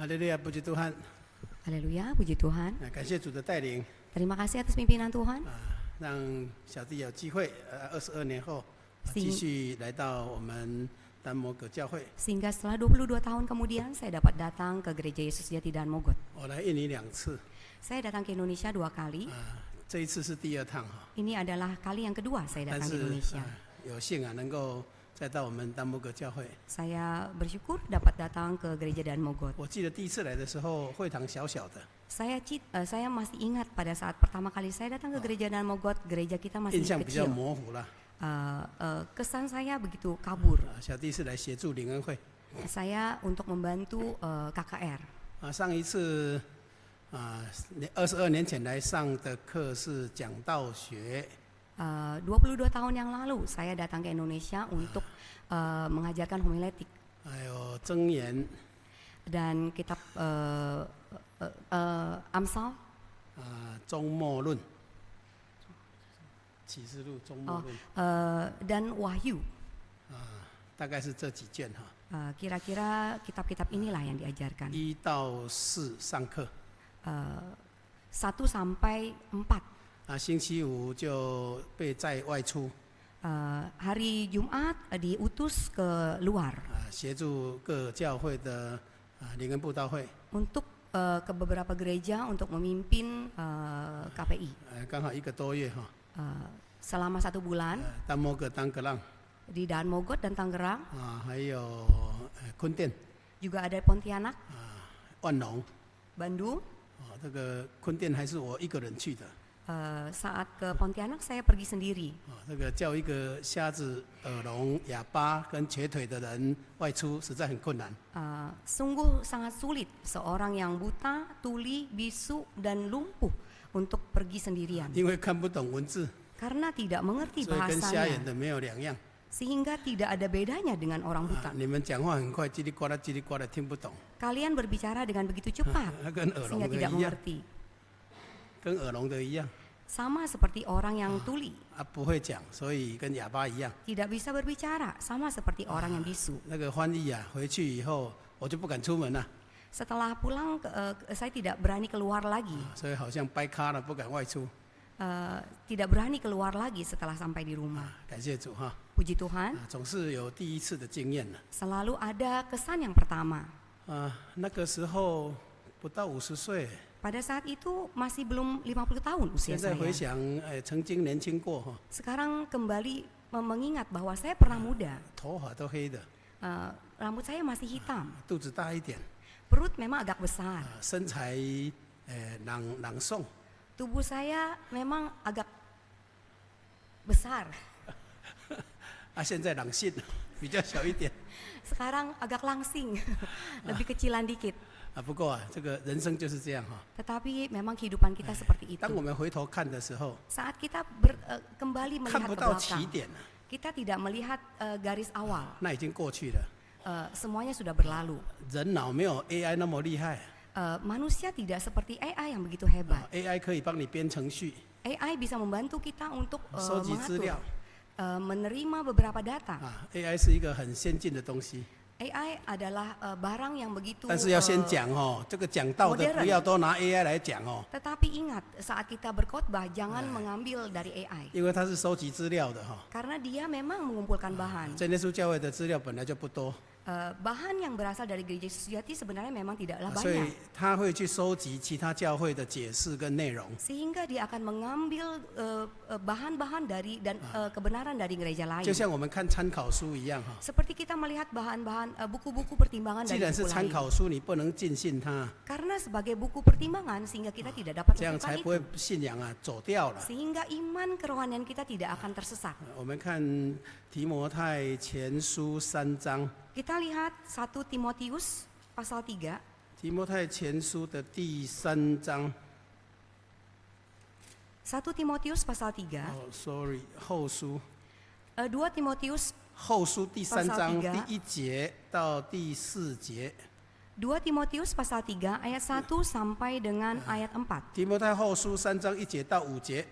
哈利路亚，puji Tuhan。 Haleluya, puji Tuhan. 感谢主的带领 Terima kasih atas pimpinan Tuhan. 让小弟有机会22年后继 Sing- 续来到我们丹摩葛教会。 Sehingga setelah 22 tahun kemudian saya dapat datang ke Gereja Yesus Sejati dan Mogot. 我来印尼2次， Saya datang ke Indonesia 2 kali. 这一次是第2趟哈， Ini adalah kali yang kedua saya 但 datang ke 是 Indonesia. 有幸能够再到我们丹摩葛教会。 Saya bersyukur dapat datang ke Gereja dan Mogot. 我记得第一次来的时候，会堂小小的， Saya masih ingat pada saat pertama kali saya datang ke Gereja dan Mogot, gereja kita 印 masih 象比较 kecil. 模糊啦。 Kesan saya begitu kabur. 小弟是来协助灵恩会。 Saya untuk membantu KKR. 上一次22年前来上的课是讲道学。 22 tahun yang lalu saya datang ke Indonesia untuk mengajarkan homiletik 还有箴言 dan kitab Amsal 周末论，启示录周末论 dan Wahyu. 大概是这几卷哈。 Kira-kira kitab-kitab inilah yang diajarkan. 1到4上课， 1 sampai 4. 星期五就被在外出， Hari Jumat diutus ke luar 协助各教会的灵恩布道会， untuk ke beberapa gereja untuk memimpin KPI. 刚好1个多月哈。 Selama 1 bulan 丹摩葛、当格浪 di Dan Mogot dan Tangerang, 还有坤甸、 juga ada Pontianak, 万隆。 Bandung. 这个坤甸还是我一个人去的。 Saat ke Pontianak saya pergi sendiri. 这个叫一个瞎子、耳聋、哑巴跟瘸腿的人外出，实在很困难。 Sungguh sangat sulit seorang yang buta, tuli, bisu dan lumpuh untuk pergi sendirian 因为看不懂文字， karena tidak mengerti 所以跟瞎眼 bahasanya 的没有两样。 sehingga tidak ada bedanya dengan orang buta. 你们讲话很快，叽里呱啦叽里呱啦，听不懂， Kalian berbicara dengan begitu cepat 跟耳聋 sehingga 的 tidak 一样， mengerti. 跟耳聋的一样。 Sama seperti orang yang tuli, 不会讲，所以跟哑巴一样。 tidak bisa berbicara, sama seperti orang yang bisu. 那个翻译回去以后，我就不敢出门了， Setelah pulang, saya tidak berani keluar lagi. 所以好像掰咖了，不敢外出。 Tidak berani keluar lagi setelah sampai di rumah. 感谢主哈， Puji Tuhan, 总是有第一次的经验了。 selalu ada kesan yang pertama. 那个时候不到50岁， Pada saat itu masih belum 50 tahun 现 usia 在回 saya. 想，曾经年轻过哈， Sekarang kembali mengingat bahwa saya pernah muda. 头发都黑的， Rambut saya masih hitam. 肚子大一点， Perut memang agak besar. 身材朗诵， Tubuh saya memang agak besar. 现在朗性比较小一点。 Sekarang agak langsing, lebih kecilan dikit. 不过这个人生就是这样哈。 Tetapi memang kehidupan kita seperti 当我 itu. 们回头看的时候， Saat kita kembali 看 melihat 不 ke 到起 belakang, 点了， kita tidak melihat garis awal. 那已经过去了。 Semuanya sudah berlalu. 人脑没有 AI 那么厉害。 Manusia tidak seperti AI yang begitu hebat. AI 可以帮你编程序， AI bisa membantu kita untuk 收集资 mengatur, 料。 menerima beberapa data. AI 是一个很先进的东西， AI adalah barang yang begitu. 但是要先讲哦，这个讲道的 modern 不要都拿 AI 来讲哦， Tetapi ingat, saat kita berkhotbah jangan mengambil dari AI. 因为它是收集资料的哈。 Karena dia memang mengumpulkan bahan. 真耶稣教会的资料本来就不多， Bahan yang berasal dari gereja Sejati sebenarnya memang tidaklah 所以 banyak. 他会去收集其他教会的解释跟内容。 Sehingga dia akan mengambil bahan-bahan dari dan kebenaran dari gereja lain. 就像我们看参考书一样哈， Seperti kita melihat bahan-bahan buku-buku pertimbangan 既 dari 然是 buku 参 lain. 考书，你不能尽信它， Karena sebagai buku pertimbangan sehingga kita tidak dapat 这样才 melakukan 不 itu. 会信仰走掉了。 Sehingga iman kerohanian kita tidak akan tersesat. 我们看提摩太前书3章， Kita lihat 1 Timotius pasal 3. 提摩太前书的第3章。 1 Timotius pasal 3. sorry， 后书， 2 Timotius 后书第3章 Pasal 3第1节到第4节。 2 Timotius pasal 3 ayat 1 sampai dengan ayat 4. 提摩太后书3章1节到5节。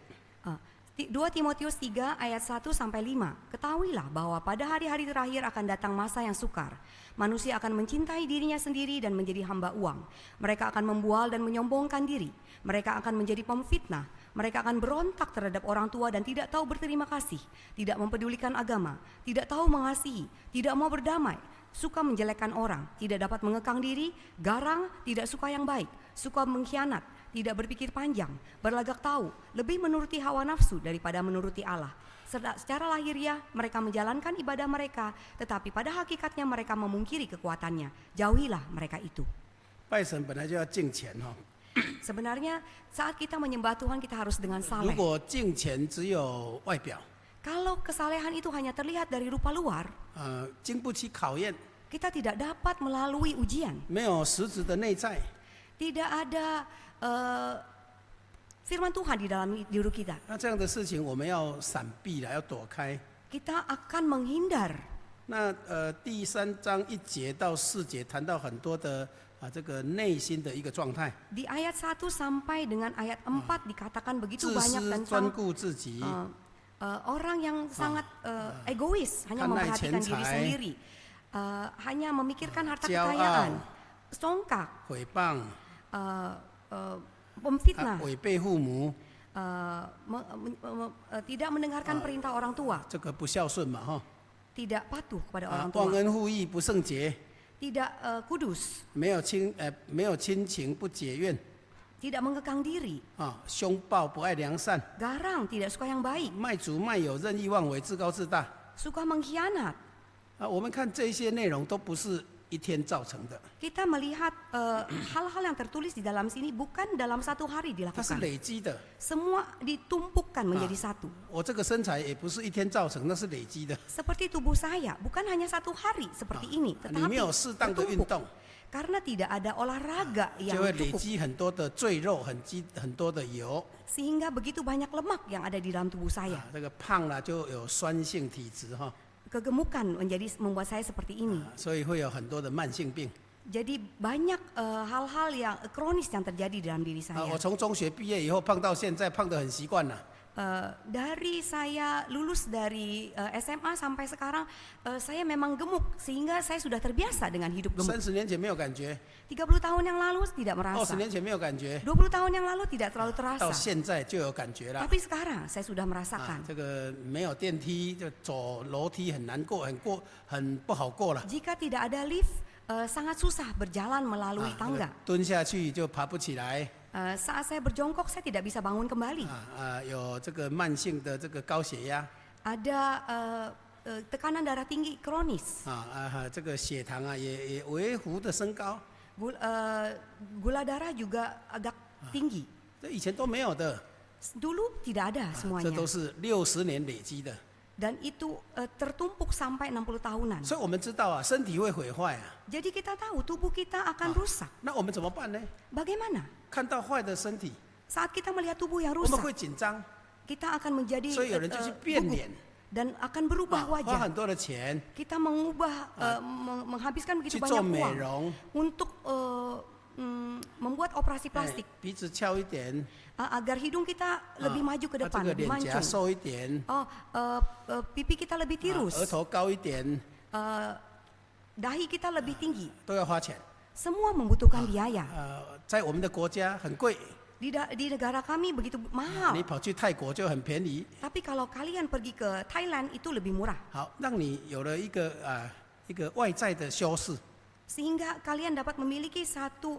2 Timotius 3 ayat 1 sampai 5. Ketahuilah bahwa pada hari-hari terakhir akan datang masa yang sukar. Manusia akan mencintai dirinya sendiri dan menjadi hamba uang. Mereka akan membual dan menyombongkan diri. Mereka akan menjadi pemfitnah. Mereka akan berontak terhadap orang tua dan tidak tahu berterima kasih, tidak mempedulikan agama, tidak tahu mengasihi, tidak mau berdamai, suka menjelekkan orang, tidak dapat mengekang diri, garang, tidak suka yang baik, suka mengkhianat, tidak berpikir panjang, berlagak tahu, lebih menuruti hawa nafsu daripada menuruti Allah. Secara lahiriah mereka menjalankan ibadah mereka, tetapi pada hakikatnya mereka memungkiri kekuatannya. Jauhilah mereka itu. 拜神本来就要敬虔哈， Sebenarnya saat kita menyembah Tuhan kita harus dengan 如 saleh. 果敬虔只有外表， Kalau kesalehan itu hanya terlihat dari rupa luar, 经不起考验， kita tidak dapat melalui ujian. 没有实质的内在， Tidak ada firman Tuhan di dalam diri kita. 那这样的事情我们要闪避了，要躲开。 Kita akan menghindar. 那第3章1节到4节谈到很多的这个内心的一个状态， Di ayat 1 sampai dengan ayat 4 dikatakan begitu 自 banyak 私 tentang 专顾自己， orang yang sangat egois, hanya Pandai memperhatikan diri cencai. sendiri, hanya memikirkan harta Jiao kekayaan, songkak, 诽谤， memfitnah, 违背父母， tidak mendengarkan perintah orang tua, 这个不孝顺嘛哈， tidak patuh kepada orang 忘 tua, 恩负义，不圣洁， tidak kudus, 没有亲情，不解怨， tidak mengekang diri, 凶暴，不爱良善， garang, tidak suka yang baik, 卖主卖友，任意妄为，自高自大。 suka mengkhianat. 我们看这些内容都不是一天造成的， Kita melihat hal-hal yang tertulis di dalam sini bukan dalam satu hari 它是 dilakukan. 累积的。 Semua ditumpukkan menjadi satu. 我这个身材也不是一天造成，那是累积的。 Seperti tubuh saya, bukan hanya satu hari seperti ini, 你没 tetapi 有适当的运 bertumpuk. 动， Karena tidak ada olahraga 就 yang 会累 cukup, 积很多的赘肉，很多的油。 sehingga begitu banyak lemak yang ada di dalam tubuh saya. 这个胖了就有酸性体质哈， Kegemukan membuat saya seperti ini. 所以会有很多的慢性病。 Jadi banyak hal-hal yang kronis yang terjadi dalam diri 我 saya. 从中学毕业以后胖到现在，胖得很习惯了。 Dari saya lulus dari SMA sampai sekarang, saya memang gemuk sehingga saya sudah terbiasa dengan hidup gemuk. 30年前没有感觉， 30 tahun yang lalu tidak 20 merasa. 年前没有感觉， 20 tahun yang lalu tidak terlalu 到 terasa. 现在就有感觉了。 Tapi sekarang saya sudah merasakan. 这个没有电梯就走楼梯很难过，很不好过了。 Jika tidak ada lift, sangat susah berjalan melalui 这个 tangga. 蹲下去就爬不起来。 Saat saya berjongkok, saya tidak bisa bangun kembali. 有这个慢性的这个高血压 Ada tekanan darah tinggi kronis. 这个血糖也微幅的升高， Gula darah juga agak tinggi. 这以前都没有的， Dulu tidak ada 这 semuanya. 都是60年累积的。 Dan itu tertumpuk sampai 60 tahunan. 所以我们知道身体会毁坏Jadi kita tahu tubuh kita akan rusak. 那我们怎么办呢？ Bagaimana? 看到坏的身体， Saat kita melihat tubuh yang 我们 rusak, 会紧张， kita akan menjadi 所以有人就去变 gugup 脸， dan akan berubah 花 wajah. 很多的钱 Kita mengubah, menghabiskan 去 begitu 做 banyak 美 uang 容， untuk membuat operasi plastik 鼻子翘一点， agar hidung kita lebih maju ke 这 depan, 个 lebih 脸颊 mancung. 瘦一点， Pipi kita lebih 额 tirus, 头高一点， dahi kita lebih tinggi. 都要花钱。 Semua membutuhkan biaya. 在我们的国家很贵， Di negara kami begitu mahal. 你跑去泰国就很便宜。 Tapi kalau kalian pergi ke Thailand itu lebih murah. 好，让你有了一个外在的修饰， Sehingga kalian dapat memiliki satu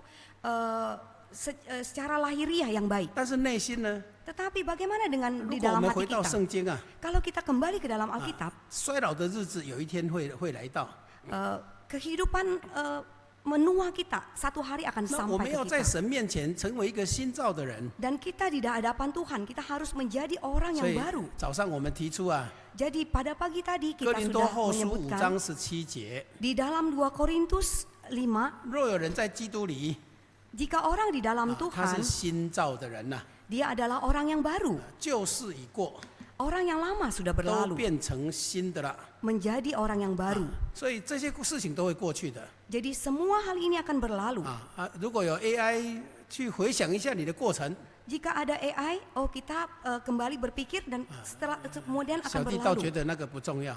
secara lahiriah yang baik. 但是内心呢？ Tetapi bagaimana dengan 如 di 果我 dalam 们 hati 回到 kita? 圣经 Kalau kita kembali ke dalam Alkitab, 衰老的日子有一天会来到。 kehidupan menua kita satu hari akan 那我们 sampai 要 ke 在 kita. 神面前成为一个新造的人。 Dan kita di hadapan Tuhan, kita harus menjadi orang 所 yang 以 baru. 早上我们提出Jadi pada pagi tadi 哥 kita 林多 sudah 后书5 menyebutkan 章17节， di dalam 2 Korintus 5, 若有人在基督里， jika orang di dalam 他是 Tuhan, 新造的人呐， dia adalah orang yang baru. 旧事已过， Orang yang lama sudah 都 berlalu, 变成新的了。 menjadi orang yang baru. 所以这些事情都会过去的 Jadi semua hal ini akan berlalu. 如果有 AI 去回想一下你的过程， Jika ada AI, kita kembali berpikir dan setelah kemudian akan 小弟倒觉 berlalu. 得那个不重要。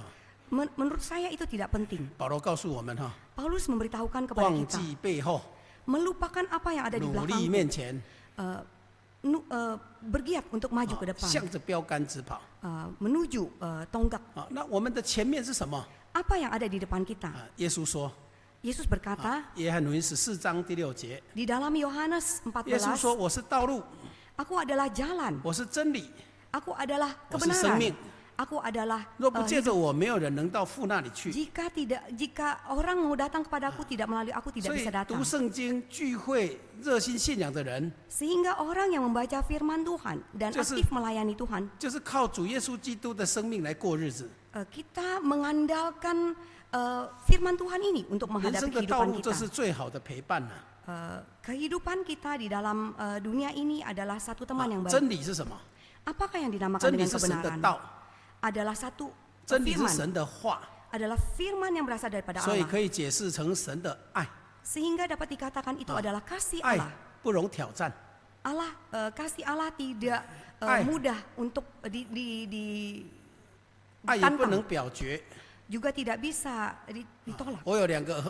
Menurut saya itu tidak penting. 保罗告诉我们哈， Paulus memberitahukan kepada 忘 kita, 记背后， melupakan apa yang ada di 努力 belakang, 面前， bergiat untuk maju ke 啊 depan, 向着标杆直跑。 menuju tonggak. 啊，那我们的前面是什么？ Apa yang ada di depan kita? 啊，耶稣说， Yesus berkata 约翰福音14章第6节， di dalam Yohanes 耶稣说：“我是道路， Aku adalah jalan, 我是真理， aku adalah 我是生 kebenaran, 命。 aku adalah 若不借着我，没有人能到父那里去。” jika orang mau datang kepadaku tidak melalui aku 所 tidak 以 bisa datang. 读圣经、聚会、热心信仰的人， Sehingga orang yang membaca firman Tuhan dan 就是 aktif melayani Tuhan, 就是靠主耶稣基督的生命来过日子。 kita mengandalkan firman Tuhan ini untuk 人 menghadapi 生的道 kehidupan 路，这 kita. 是最好的陪伴了。 Kehidupan kita di dalam dunia ini adalah satu teman yang baik. 真理是什么？ Apakah yang dinamakan 真理 dengan 是神的 kebenaran? 道， Adalah satu 真理是 firman, 神的话， adalah firman yang berasal daripada 所以 Allah. 可以解释成神的爱。 Sehingga dapat dikatakan itu adalah kasih 爱 Allah. 不容挑战， Kasih Allah tidak Ai. mudah untuk 爱也不 ditantang, 能表决。 juga tidak bisa ditolak. 我有两个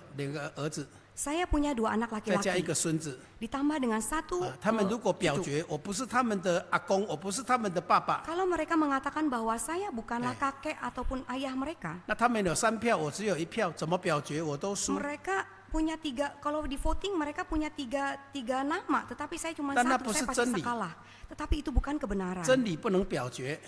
儿子， Saya punya 2 anak 再加一 laki-laki, 个孙子。 ditambah dengan 1他们如果表 cucu. 决，我不是他们的阿公，我不是他们的爸爸， Kalau mereka mengatakan bahwa saya bukanlah kakek ataupun ayah mereka, 那他们有3票，我只有1票，怎么表决我都输。 mereka punya 3, kalau di voting mereka punya tiga nama, tetapi saya cuma Dan 1, itu saya bukan pasti真理。 kalah. Tetapi itu bukan kebenaran. 真理不能表决，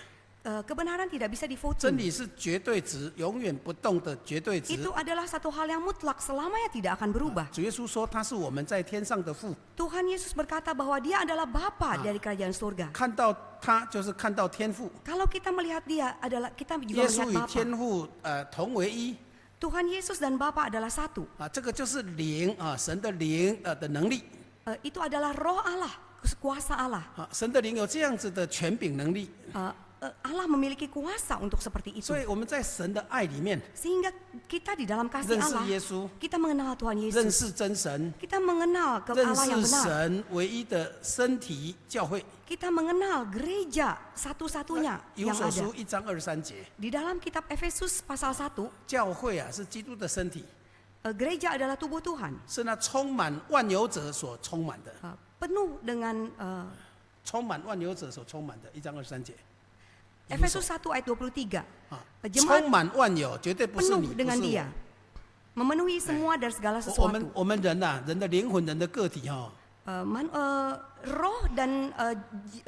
Kebenaran tidak bisa di 真 voting. 理是绝对值，永远不动的绝对值。 Itu adalah satu hal yang mutlak, selamanya tidak akan berubah. 主耶稣说他是我们在天上的父， Tuhan Yesus berkata bahwa dia adalah Bapa dari kerajaan surga. 看到他就是看到天父。 Kalau kita melihat dia adalah kita 耶 juga 稣 melihat 与 Bapa. 天父同为一 Tuhan Yesus dan Bapa adalah satu. 啊，这个就是灵啊，神的灵的能力 Itu adalah roh Allah, kuasa Allah. 啊，神的灵有这样子的权柄能力， Allah memiliki kuasa untuk seperti itu. 所以我们在神的爱里面 Sehingga kita di dalam kasih 认识 Allah, 耶稣， kita mengenal Tuhan 认 Yesus. 识真神， Kita mengenal ke 认 Allah yang 识 benar. 神唯一的身体教会。 Kita mengenal gereja satu-satunya 以弗 yang 所 ada. 书1章23节， Di dalam kitab Efesus pasal 1, 教会啊是基督的身体， gereja adalah tubuh Tuhan. 是那充满万有者所充满的， Penuh dengan 充满万有者所充满的。1章23节， Efesus 1 ayat 23. 啊， Jemaat 充满万有，绝对不是你， penuh 不 dengan 是 dia. 我。 Memenuhi semua dari segala 我们 sesuatu. 我们人呐、人的灵魂、人的个体哈、 Roh dan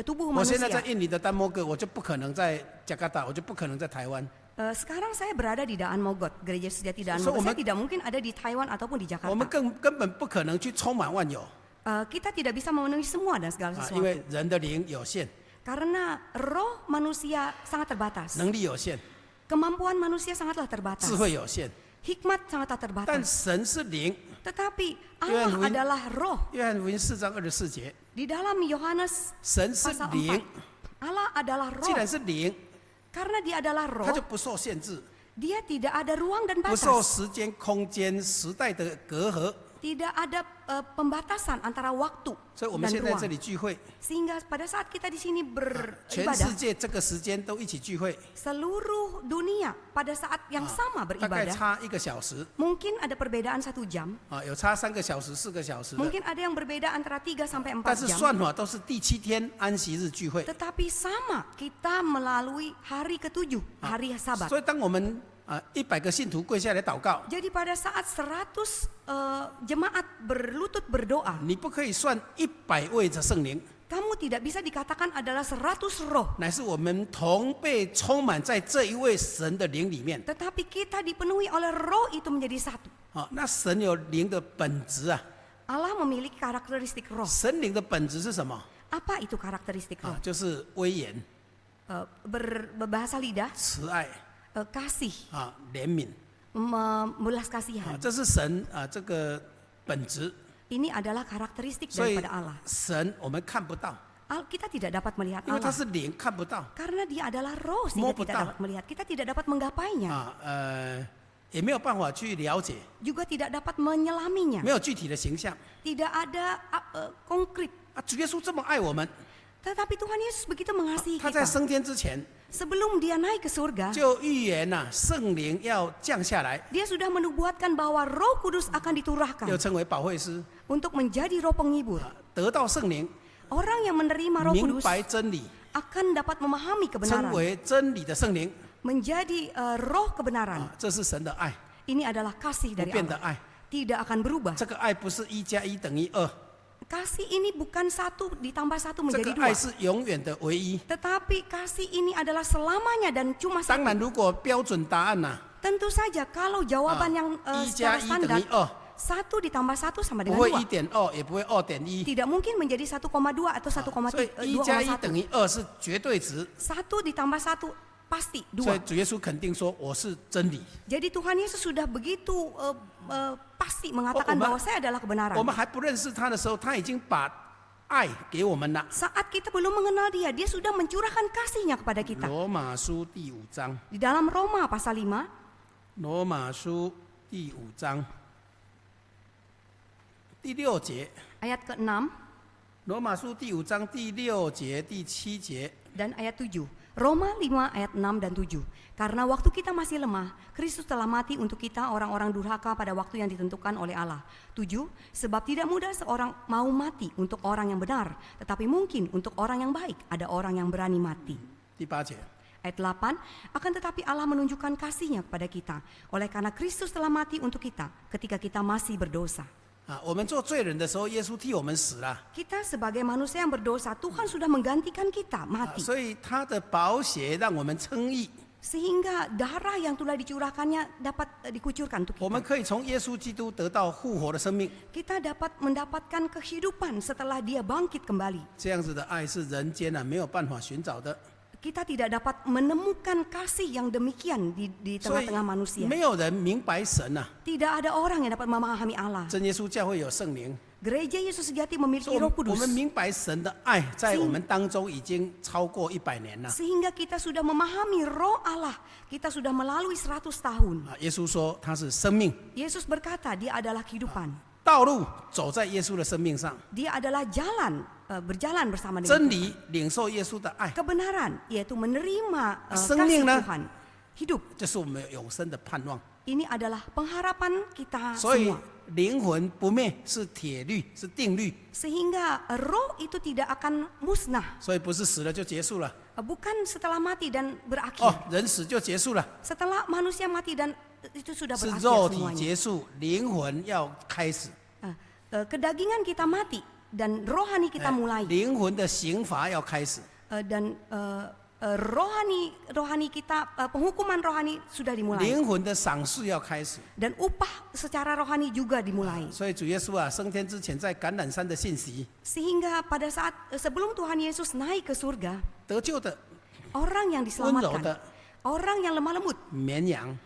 tubuh 我现在在 manusia. 印尼的丹摩哥，我就不可能在加拿大，我就不可能在台湾。 Sekarang saya berada di Daan Mogot, gereja sejati Daan So, Mogot. Saya omen- tidak mungkin ada di Taiwan ataupun di 我们 Jakarta. 根本不可能去充满万有 Kita tidak bisa memenuhi semua dan segala 啊，因 sesuatu. 为人的灵有限， Karena roh manusia sangat terbatas. 能力有限， Kemampuan manusia sangatlah terbatas. 智慧有限。 Hikmat sangatlah 但 terbatas. 神是灵， Tetapi Yohanes Allah Win- adalah roh. 约翰福音4章24节， Di dalam Yohanes 神是 pasal 灵 4, Allah adalah 既然 roh. 是灵， Karena dia adalah 它就 roh, 不受限制， dia tidak ada ruang dan 不受 batas. 时间、空间、时代的隔阂。 Tidak ada pembatasan antara waktu 所以我们 dan 现在这 ruang. 里聚会， Sehingga pada saat kita di sini 全世 beribadah, 界这个时间都一起聚会， seluruh dunia pada saat yang sama 大概 beribadah. 差1个小时 Mungkin ada perbedaan 1 jam, 啊，有差3个小时、4个小时的。 mungkin ada yang berbeda antara 3 sampai 4但是 jam. 算法都是第7天安息日聚会， Tetapi sama, kita melalui hari ke-7, hari Sabat. 所以当我们100个信徒跪下来祷告， Jadi pada saat 100 jemaat berlutut berdoa, 你不可以算100位的圣灵， kamu tidak bisa dikatakan adalah 100 roh. 乃是我们同被充满在这一位神的灵里面。 Tetapi kita dipenuhi oleh roh itu menjadi satu. 啊，那神有灵的本质啊， Allah memiliki karakteristik roh. 神灵的本质是什么？ Apa itu karakteristik roh? 啊，就是威严、 Berbahasa lidah, 慈爱 kasih, 啊、怜悯 membelas 啊， kasihan. 这是神这个本质。 Ini adalah karakteristik 所以 daripada Allah. 神我们看不到， Kita tidak dapat melihat 因为他 Allah. 是灵，看不到 Karena dia adalah roh sehingga Mau tidak betul. dapat melihat. Kita tidak dapat menggapainya. 啊，也没有办法去了解， Juga tidak dapat menyelaminya. 没有具体的形象 Tidak ada konkret. 啊。主耶稣这么爱我们， Tetapi Tuhan Yesus begitu mengasihi 他在 kita. 升天之前 Sebelum dia naik ke surga, 就预言圣灵要降下来， dia sudah menubuatkan bahwa Roh Kudus akan diturahkan 又称为保惠师， untuk menjadi roh penghibur. 得到圣灵， Orang yang menerima Roh 明 Kudus 白真理， akan dapat memahami 称 kebenaran, 为真理的圣灵， menjadi roh kebenaran. 这是神的爱， Ini adalah kasih 不 dari 变的 Allah, 爱。 tidak akan berubah. 这个爱不是1+1等于2， Kasih ini bukan 1 ditambah 1这 menjadi 个爱 2. 是永远的唯一。 Tetapi kasih ini adalah selamanya dan cuma 当 1. 然，如果标准答案Tentu saja kalau jawaban yang 1+1 secara 等 standar 于2， 1 ditambah 1 sama 不 dengan 会 2. 1.2，也不会2.1， Tidak mungkin menjadi 1,2 atau 所以 1+1 等 1,2,1. 于2是绝对值。 1 ditambah 1 pasti 所以 2. 主耶稣肯定说我是真理。 Jadi Tuhan Yesus sudah begitu pasti mengatakan Oh, bahwa saya adalah kebenaran. 我们还不认识他的时候，他已经把爱给我们了。 Saat kita belum mengenal dia, dia sudah mencurahkan kasihnya kepada kita. 罗马书第5章， Di dalam Roma pasal 5, 罗马书第5章第6节， ayat ke-6罗马书第5章第6节、第7节， dan ayat 7. Roma 5 ayat 6 dan 7. Karena waktu kita masih lemah, Kristus telah mati untuk kita orang-orang durhaka pada waktu yang ditentukan oleh Allah. 7. Sebab tidak mudah seorang mau mati untuk orang yang benar, tetapi mungkin untuk orang yang baik ada orang yang berani mati. 第8节。 Ayat 8, akan tetapi Allah menunjukkan kasih-Nya kepada kita, oleh karena Kristus telah mati untuk kita ketika kita masih berdosa. 我们做罪人的时候，耶稣替我们死了， Kita sebagai manusia yang berdosa, Tuhan sudah menggantikan kita 所 mati. 以他的宝血让我们称义， Sehingga darah yang telah dicurahkannya dapat dikucurkan untuk 我们 kita. 可以从耶稣基督得到复活的生命。 Kita dapat mendapatkan kehidupan setelah dia bangkit kembali. 这样子的爱是人间没有办法寻找的， Kita tidak dapat menemukan kasih yang demikian di 所以 tengah-tengah manusia. 没有人明白神Tidak ada orang yang dapat memahami Allah. 真耶稣教会有圣灵， Gereja Yesus Sejati 所 memiliki 以 Roh 我 Kudus. 们明白神的爱在我们当中已经超过100年了。 Sehingga kita sudah memahami roh Allah. Kita sudah melalui 100 tahun. 耶稣说他是生命， Yesus berkata dia adalah kehidupan. 道路走在耶稣的生命上， Dia adalah jalan, berjalan bersama dengan 真 Tuhan. 理领受耶稣的爱， Kebenaran, yaitu menerima Sengming kasih lah. Tuhan. Hidup, 这是我们永生的盼望。 ini adalah pengharapan kita 所以 semua. 灵魂不灭是铁律，是定律， Sehingga roh itu tidak akan musnah. 所以不是死了就结束了。 Bukan setelah mati dan berakhir. 哦，人死就结束了， Setelah manusia mati dan itu sudah 是 berakhir 肉体 semuanya. 结束，灵魂要开始。 Kedagingan kita mati dan rohani kita mulai. 灵魂的刑罚要开始， Dan rohani kita, penghukuman rohani sudah dimulai. 灵魂的赏赐要开始。 Dan upah secara rohani juga dimulai. 所以主耶稣升天之前，在橄榄山的信息， Sehingga pada saat sebelum Tuhan Yesus naik ke surga, 得救的 orang yang 温柔 diselamatkan, 的 orang yang lemah lembut, 绵羊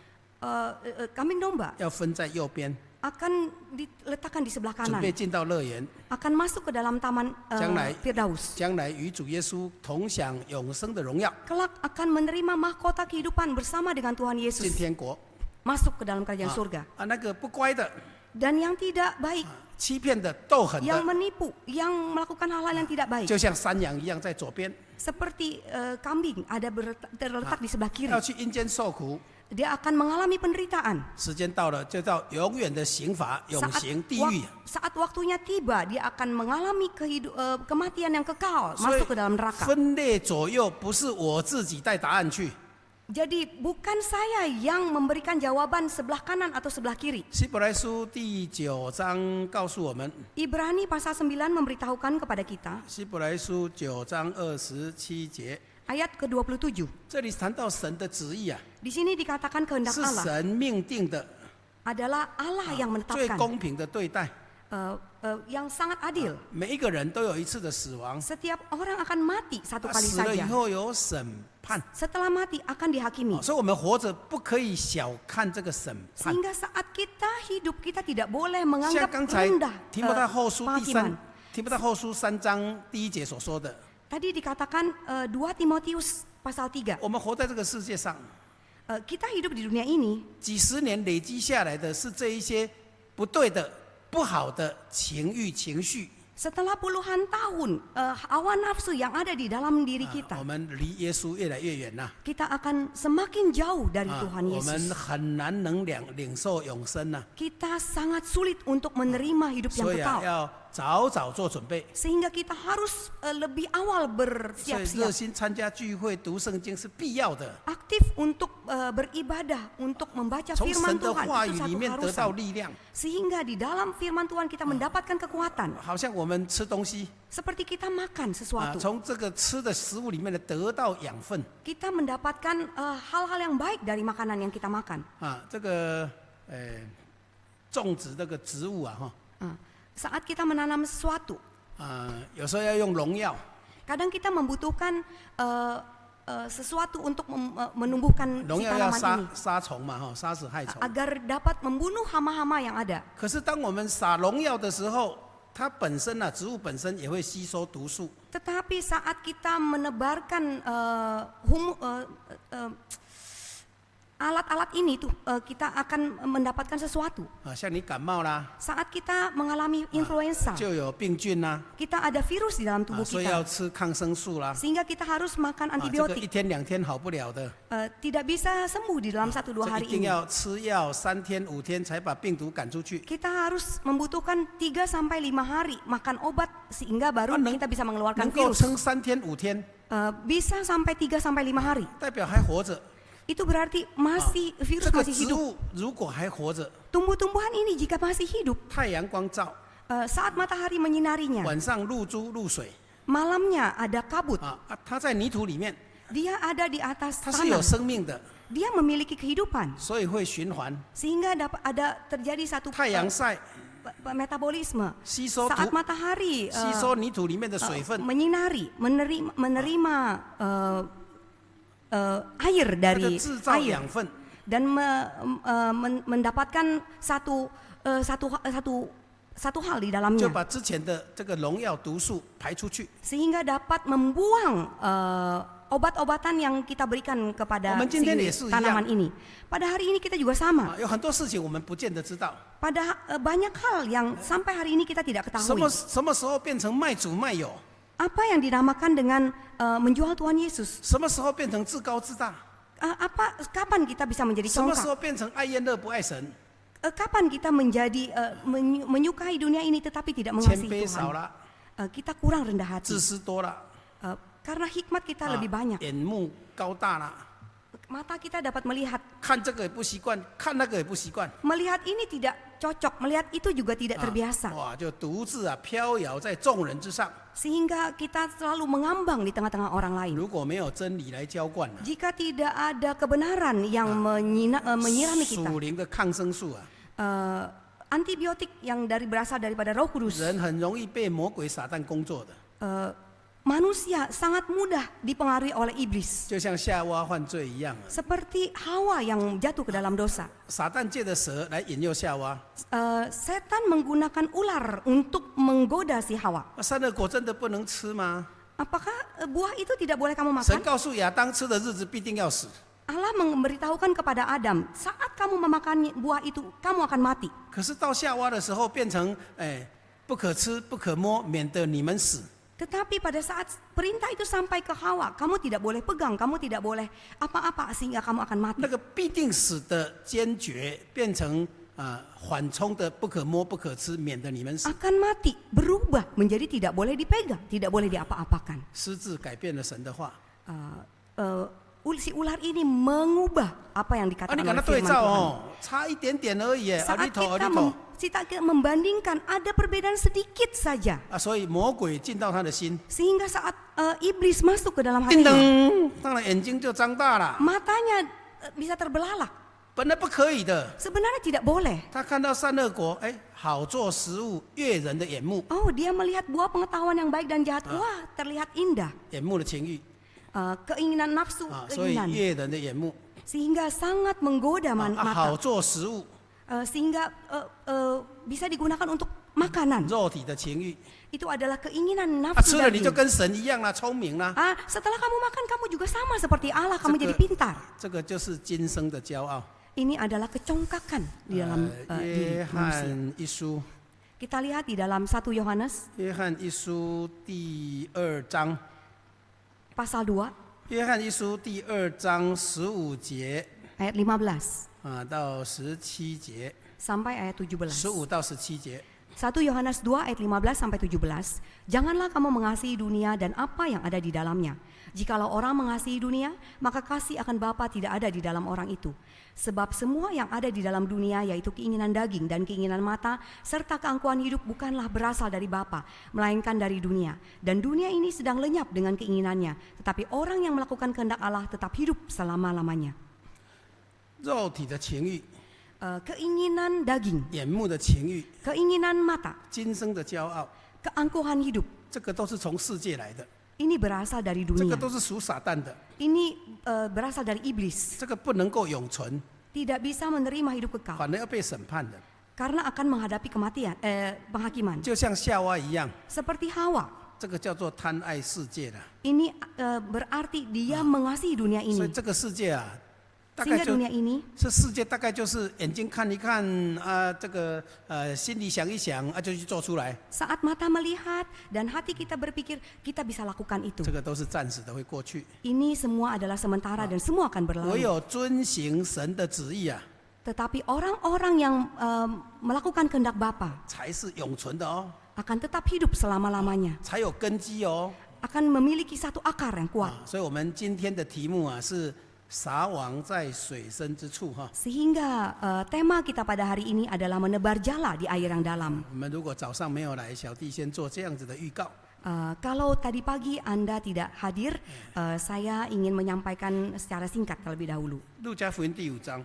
kambing domba 要分在右边， akan diletakkan di sebelah 准 kanan, 备进到乐园， akan masuk ke dalam taman Jangan Firdaus. 将来与主耶稣同享永生的荣耀， Kelak akan menerima mahkota kehidupan bersama dengan Tuhan 进 Yesus, 天国。 masuk ke dalam kerajaan surga. 那个不乖的、 Dan yang tidak baik, 欺骗的、斗狠 yang 的， menipu, yang melakukan hal-hal yang tidak baik, 就像山羊一样在左边， seperti kambing ada terletak di sebelah kiri. 要去阴间受苦。 Dia akan mengalami penderitaan. 时间到了，就到永远的刑罚、永刑地狱。 Saat waktunya tiba, dia akan mengalami kematian yang kekal, 所以 masuk ke dalam neraka. 分裂左右不是我自己带答案去。 Jadi bukan saya yang memberikan jawaban sebelah kanan atau sebelah kiri. 希伯来书第9章告诉我们， Ibrani pasal 9 memberitahukan kepada kita, 希伯来书9章27节， ayat ke-27. 这里谈到神的旨意 Di sini dikatakan kehendak 是 Allah 神命定的， adalah Allah yang 最 menetapkan, 公平的对待。 yang sangat adil. 每一个人都有一次的死亡， Setiap orang akan mati satu kali 死了以 saja. 后有审判， Setelah mati akan dihakimi. 所以我们活着不可以小看这个审判。 Sehingga saat kita hidup, kita tidak boleh 像 menganggap 刚才 rendah 提摩太后书第 penghakiman. 提摩太后书3章第1节所说的， Tadi dikatakan 2 Timotius pasal 3. 我们活在这个世界上， Kita hidup di dunia ini, 几十年累积下来的是这一些不对的、不好的情欲、情绪， Setelah puluhan tahun, hawa nafsu yang ada di dalam diri 我 kita, 们离耶稣越来越远了， kita akan semakin jauh dari Tuhan 我们 Yesus. 很难能领受永生了， Kita sangat sulit untuk menerima hidup yang 所以 kekal. 要早早做准备。 Sehingga kita harus lebih awal 所以热 bersiap-siap, 心参加聚会、读圣经是必要的， aktif untuk beribadah, untuk membaca 从 firman 神的 Tuhan. 话 Itu 语里 satu 面得到 harusan. 力量， Sehingga di dalam firman Tuhan kita mendapatkan kekuatan. 好像我们吃东西 Seperti kita makan sesuatu. 从这个吃的食物里面得到养分 Kita mendapatkan hal-hal yang baik dari makanan yang kita makan. 这个种植这个植物Saat kita menanam sesuatu, 有时候要用农药， kadang kita membutuhkan sesuatu untuk menumbuhkan 农 si 药要 tanaman ini 杀虫嘛杀死害虫。 agar dapat membunuh hama-hama yang ada. 可是当我们撒农药的时候，它本身植物本身也会吸收毒素。 Tetapi saat kita menebarkan alat-alat ini tuh kita akan mendapatkan sesuatu. 像你感冒啦， Saat kita mengalami influenza, 就有病菌啦， kita ada virus di dalam tubuh 所以要 kita, 吃抗生素啦。 sehingga kita harus makan 这个 antibiotik. 1天2天好不了的， Tidak bisa sembuh di dalam 1-2 这 hari 一定 ini. 要吃药3天5天才把病毒赶出去。 Kita harus membutuhkan 3-5 hari makan obat sehingga baru kita bisa 能 mengeluarkan 够 virus. 撑3天5天， Bisa sampai 3-5 hari. 代表还活着。 Itu berarti masih 这 virus 个 masih 植 hidup. 物如果还活着， Tumbuh-tumbuhan ini jika masih hidup, 太阳光照， saat matahari menyinarinya, 晚上露珠露水 malamnya ada kabut, 它在泥土里面， dia ada di atas 它是有 tanah, 生命的， dia memiliki kehidupan, 所以会循环。 sehingga dapat ada terjadi satu 太阳晒 metabolisme. 吸收 Saat 土， matahari 吸收泥土里面的水分， menyinari, menerima air 它就 dari 制造 air 养分。 dan mendapatkan satu hal di 就 dalamnya, 把之前的这个农药毒素排出去。 sehingga dapat membuang obat-obatan yang kita berikan kepada Oh, si tanaman ini. Pada hari ini kita juga sama. 有很多事情我们不见得知道， Pada banyak hal yang sampai hari ini kita tidak 什 ketahui. 么时候变成卖主卖友， Apa yang dinamakan dengan menjual Tuhan Yesus? 什么时候变成自高自大， Kapan kita bisa menjadi 什么时 congkak? 候变成爱厌乐不爱神， Kapan kita menjadi menyukai dunia ini tetapi tidak 谦 mengasihi 卑少 Tuhan? 了， Kita kurang rendah hati. 自私多了， Karena hikmat kita lebih banyak. 眼目高大了， Mata kita dapat melihat. 看这个也不习惯，看那个也不习惯， Melihat ini tidak cocok, melihat itu juga tidak terbiasa. 哇，就独自飘摇在众人之上。 Sehingga kita selalu mengambang di tengah-tengah orang lain. 如果没有真理来浇灌， Jika tidak ada kebenaran yang menyirami kita, 属灵的抗生素antibiotik yang berasal daripada Roh Kudus, 人很容易被魔鬼撒旦工作的， manusia sangat mudah dipengaruhi oleh iblis. 就像夏娃犯罪一样。 Seperti Hawa yang jatuh ke dalam dosa. 撒旦借着蛇来引诱夏娃， Setan menggunakan ular untuk menggoda si Hawa. 善恶果真的不能吃吗？ Apakah buah itu tidak boleh kamu 神 makan? 告诉亚当，吃的日子必定要死。 Allah memberitahukan kepada Adam, saat kamu memakan buah itu, kamu akan mati. 可是到夏娃的时候，变成不可吃、不可摸，免得你们死。 Tetapi pada saat perintah itu sampai ke Hawa, kamu tidak boleh pegang, kamu tidak boleh apa-apa sehingga kamu akan mati. 那个必定死的坚决，变成缓冲的不可摸、不可吃，免得你们死。 Akan mati, berubah menjadi tidak boleh dipegang, tidak boleh diapa-apakan. 狮子改变了神的话， Si ular ini mengubah apa yang 你 dikatakan 跟他 oleh 对 firman 照 Tuhan. 哦，差一点点而已，阿 Saat 里头阿 kita 里头 membandingkan ada perbedaan sedikit saja, 所以魔鬼进到他的心， sehingga saat iblis masuk ke dalam 叮 hatinya, 噔，当然眼睛就张大了。 matanya bisa terbelalak. 本来不可以的， Sebenarnya tidak boleh. 他看到善恶果，好做食物，悦人的眼目， Oh, dia melihat buah pengetahuan yang baik dan jahat. Wah, terlihat indah. 眼目的情欲 Keinginan nafsu, 所以 keinginan. 悦人的眼目， Sehingga sangat menggoda 好 mata. 做食物， Sehingga bisa digunakan untuk makanan. 肉体的情欲， Itu adalah keinginan 吃 nafsu 了你就 daging. 跟神一样啦，聪明啦， Setelah kamu makan, kamu juga sama seperti Allah. Kamu jadi 这个 pintar. 这个就是今生的骄傲。 Ini adalah kecongkakan di dalam 约 diri manusia. 翰一书 Kita lihat di dalam 1 Yohanes 约翰一书第2章， pasal 2约翰一书第2章15节 ayat 15到17节， sampai ayat 17. 15到17节。 1 Yohanes 2 ayat 15 sampai 17. Janganlah kamu mengasihi dunia dan apa yang ada di dalamnya. Jikalau orang mengasihi dunia, maka kasih akan Bapa tidak ada di dalam orang itu. Sebab semua yang ada di dalam dunia, yaitu keinginan daging dan keinginan mata, serta keangkuhan hidup bukanlah berasal dari Bapa, melainkan dari dunia. Dan dunia ini sedang lenyap dengan keinginannya. Tetapi orang yang melakukan kehendak Allah tetap hidup selama-lamanya. 肉体的情欲、 Keinginan daging, 眼目的情欲、 keinginan mata, 今生的骄傲， keangkuhan hidup, 这个都是从世界来的， ini berasal dari 这个 dunia. 都是属撒旦的， Ini berasal dari iblis. 这个不能够永存， Tidak bisa menerima hidup kekal 反而要被审判的。 karena akan menghadapi kematian, penghakiman. 就像夏娃一样， Seperti Hawa. 这个叫做贪爱世界的。 Ini berarti dia mengasihi dunia 所以 ini. 这个世界啊，大概 Sehingga 就 dunia ini 这世界大概就是眼睛看一看啊，这个心里想一想啊，就去做出来。 saat mata melihat dan hati kita berpikir kita bisa lakukan itu. 这个都是暂时的，会过去。 Ini semua adalah sementara dan semua akan 唯 berlalu. 有遵行神的旨意啊， Tetapi orang-orang yang melakukan kehendak Bapa 才是永存的哦， akan tetap hidup selama-lamanya, 才有根基哦。 akan memiliki satu akar yang kuat. 所以我们今天的题目啊是撒网在水深之处哈。 Sehingga tema kita pada hari ini adalah menebar jala di air yang dalam. 我们如果早上没有来，小弟先做这样子的预告。 Kalau tadi pagi Anda tidak hadir, saya ingin menyampaikan secara singkat terlebih dahulu. 路加福音第5章，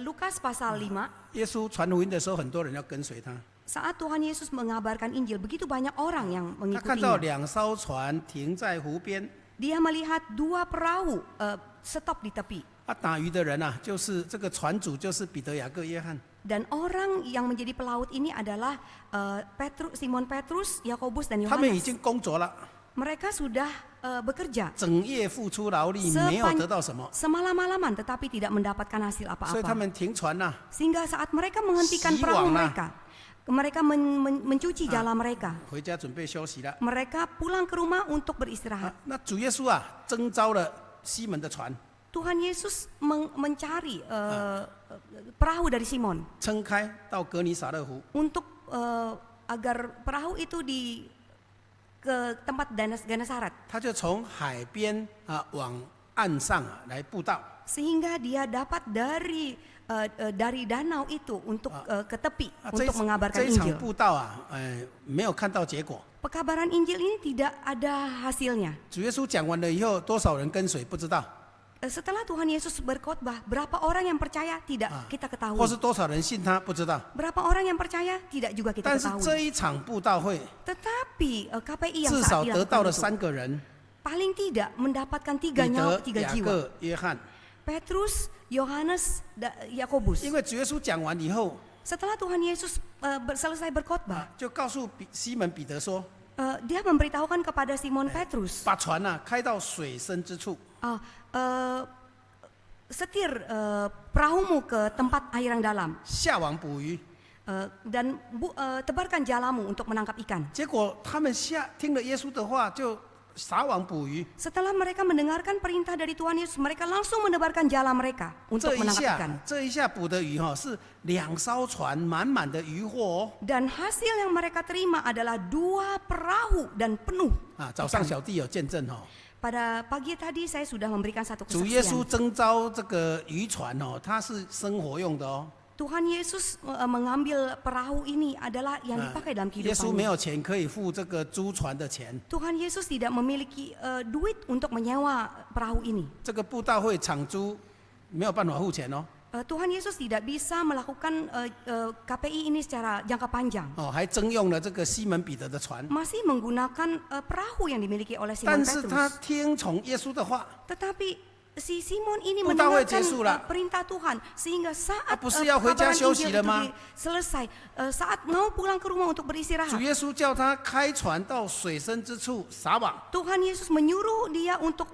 Lukas pasal 5, 耶稣传福音的时候，很多人要跟随他。 saat Tuhan Yesus mengabarkan Injil, begitu banyak orang yang 他看到 mengikutinya. 2艘船停在湖边， Dia melihat 2 perahu stop di tepi. 打鱼的人啊，就是这个船主，就是彼得、雅各、约翰。 Dan orang yang menjadi pelaut ini adalah Simon Petrus, Yakobus dan 他们已 Yohanes. 经工作了， Mereka sudah bekerja 整夜付出劳力，没有得到什么， semalaman-malaman tetapi tidak mendapatkan hasil 所以他 apa-apa. 们停船了。 Sehingga saat mereka menghentikan Siwang perahu lah. mereka, mereka mencuci jala mereka. 回家准备休息了。 Mereka pulang ke rumah untuk beristirahat. 那主耶稣啊，征召了西门的船， Tuhan Yesus mencari perahu dari Simon 撑开到格尼撒勒湖。 untuk agar perahu itu ke tempat Genesaret, 他就从海边往岸上来布道。 sehingga dia dapat dari danau itu untuk ke tepi 这 untuk mengabarkan 一场 Injil. 布道啊，没有看到结果。 Pekabaran Injil ini tidak ada hasilnya. 主耶稣讲完了以后，多少人跟随不知道， Setelah Tuhan Yesus berkhotbah, berapa orang yang percaya tidak kita 或 ketahui. 是多少人信他不知道。 Berapa orang yang percaya tidak juga kita 但是这 ketahui. 一场布道会， Tetapi KPI yang 至 saat 少得到 dilakukan 了 itu 3个人： paling tidak mendapatkan 彼 3 nyawa, 得、 3 雅 jiwa. 各、约翰。 Petrus, Yohanes, Yakobus. 因为主耶稣讲完以后， Setelah Tuhan Yesus selesai berkhotbah, 就告诉西门彼得说， dia memberitahukan kepada Simon Petrus, 把船开到水深之处， setir perahumu ke tempat air yang dalam 下网捕鱼。 dan tebarkan jalamu untuk menangkap ikan. 结果他们听了耶稣的话，就撒网捕鱼。 Setelah mereka mendengarkan perintah dari Tuhan Yesus, mereka langsung menebarkan jala mereka untuk 这一 menangkap ikan. 下，这一下捕的鱼是2艘船满满的渔获哦。 Dan hasil yang mereka terima adalah 2 perahu dan penuh. 早上小弟有见证哦， Pada pagi tadi saya sudah memberikan satu 主耶稣 kesaksian. 征召这个渔船它是生活用的哦。 Tuhan Yesus mengambil perahu ini adalah yang dipakai dalam 耶稣没 kehidupannya. 有钱可以付这个租船的钱， Tuhan Yesus tidak memiliki duit untuk menyewa perahu ini. 这个布道会场租没有办法付钱哦。 Tuhan Yesus tidak bisa melakukan KPI ini secara jangka panjang. 还征用了这个西门彼得的船， Masih menggunakan perahu yang dimiliki oleh 但 Simon 是他 Petrus. 听从耶稣的话， Tetapi si Simon ini 布道会 mendengarkan 结束了， perintah Tuhan sehingga saat 不是要回家 kabaran 休息 Injil 了吗？ itu selesai, saat mau pulang ke rumah untuk 主 beristirahat, 耶稣叫他开船到水深之处撒网， Tuhan Yesus menyuruh dia untuk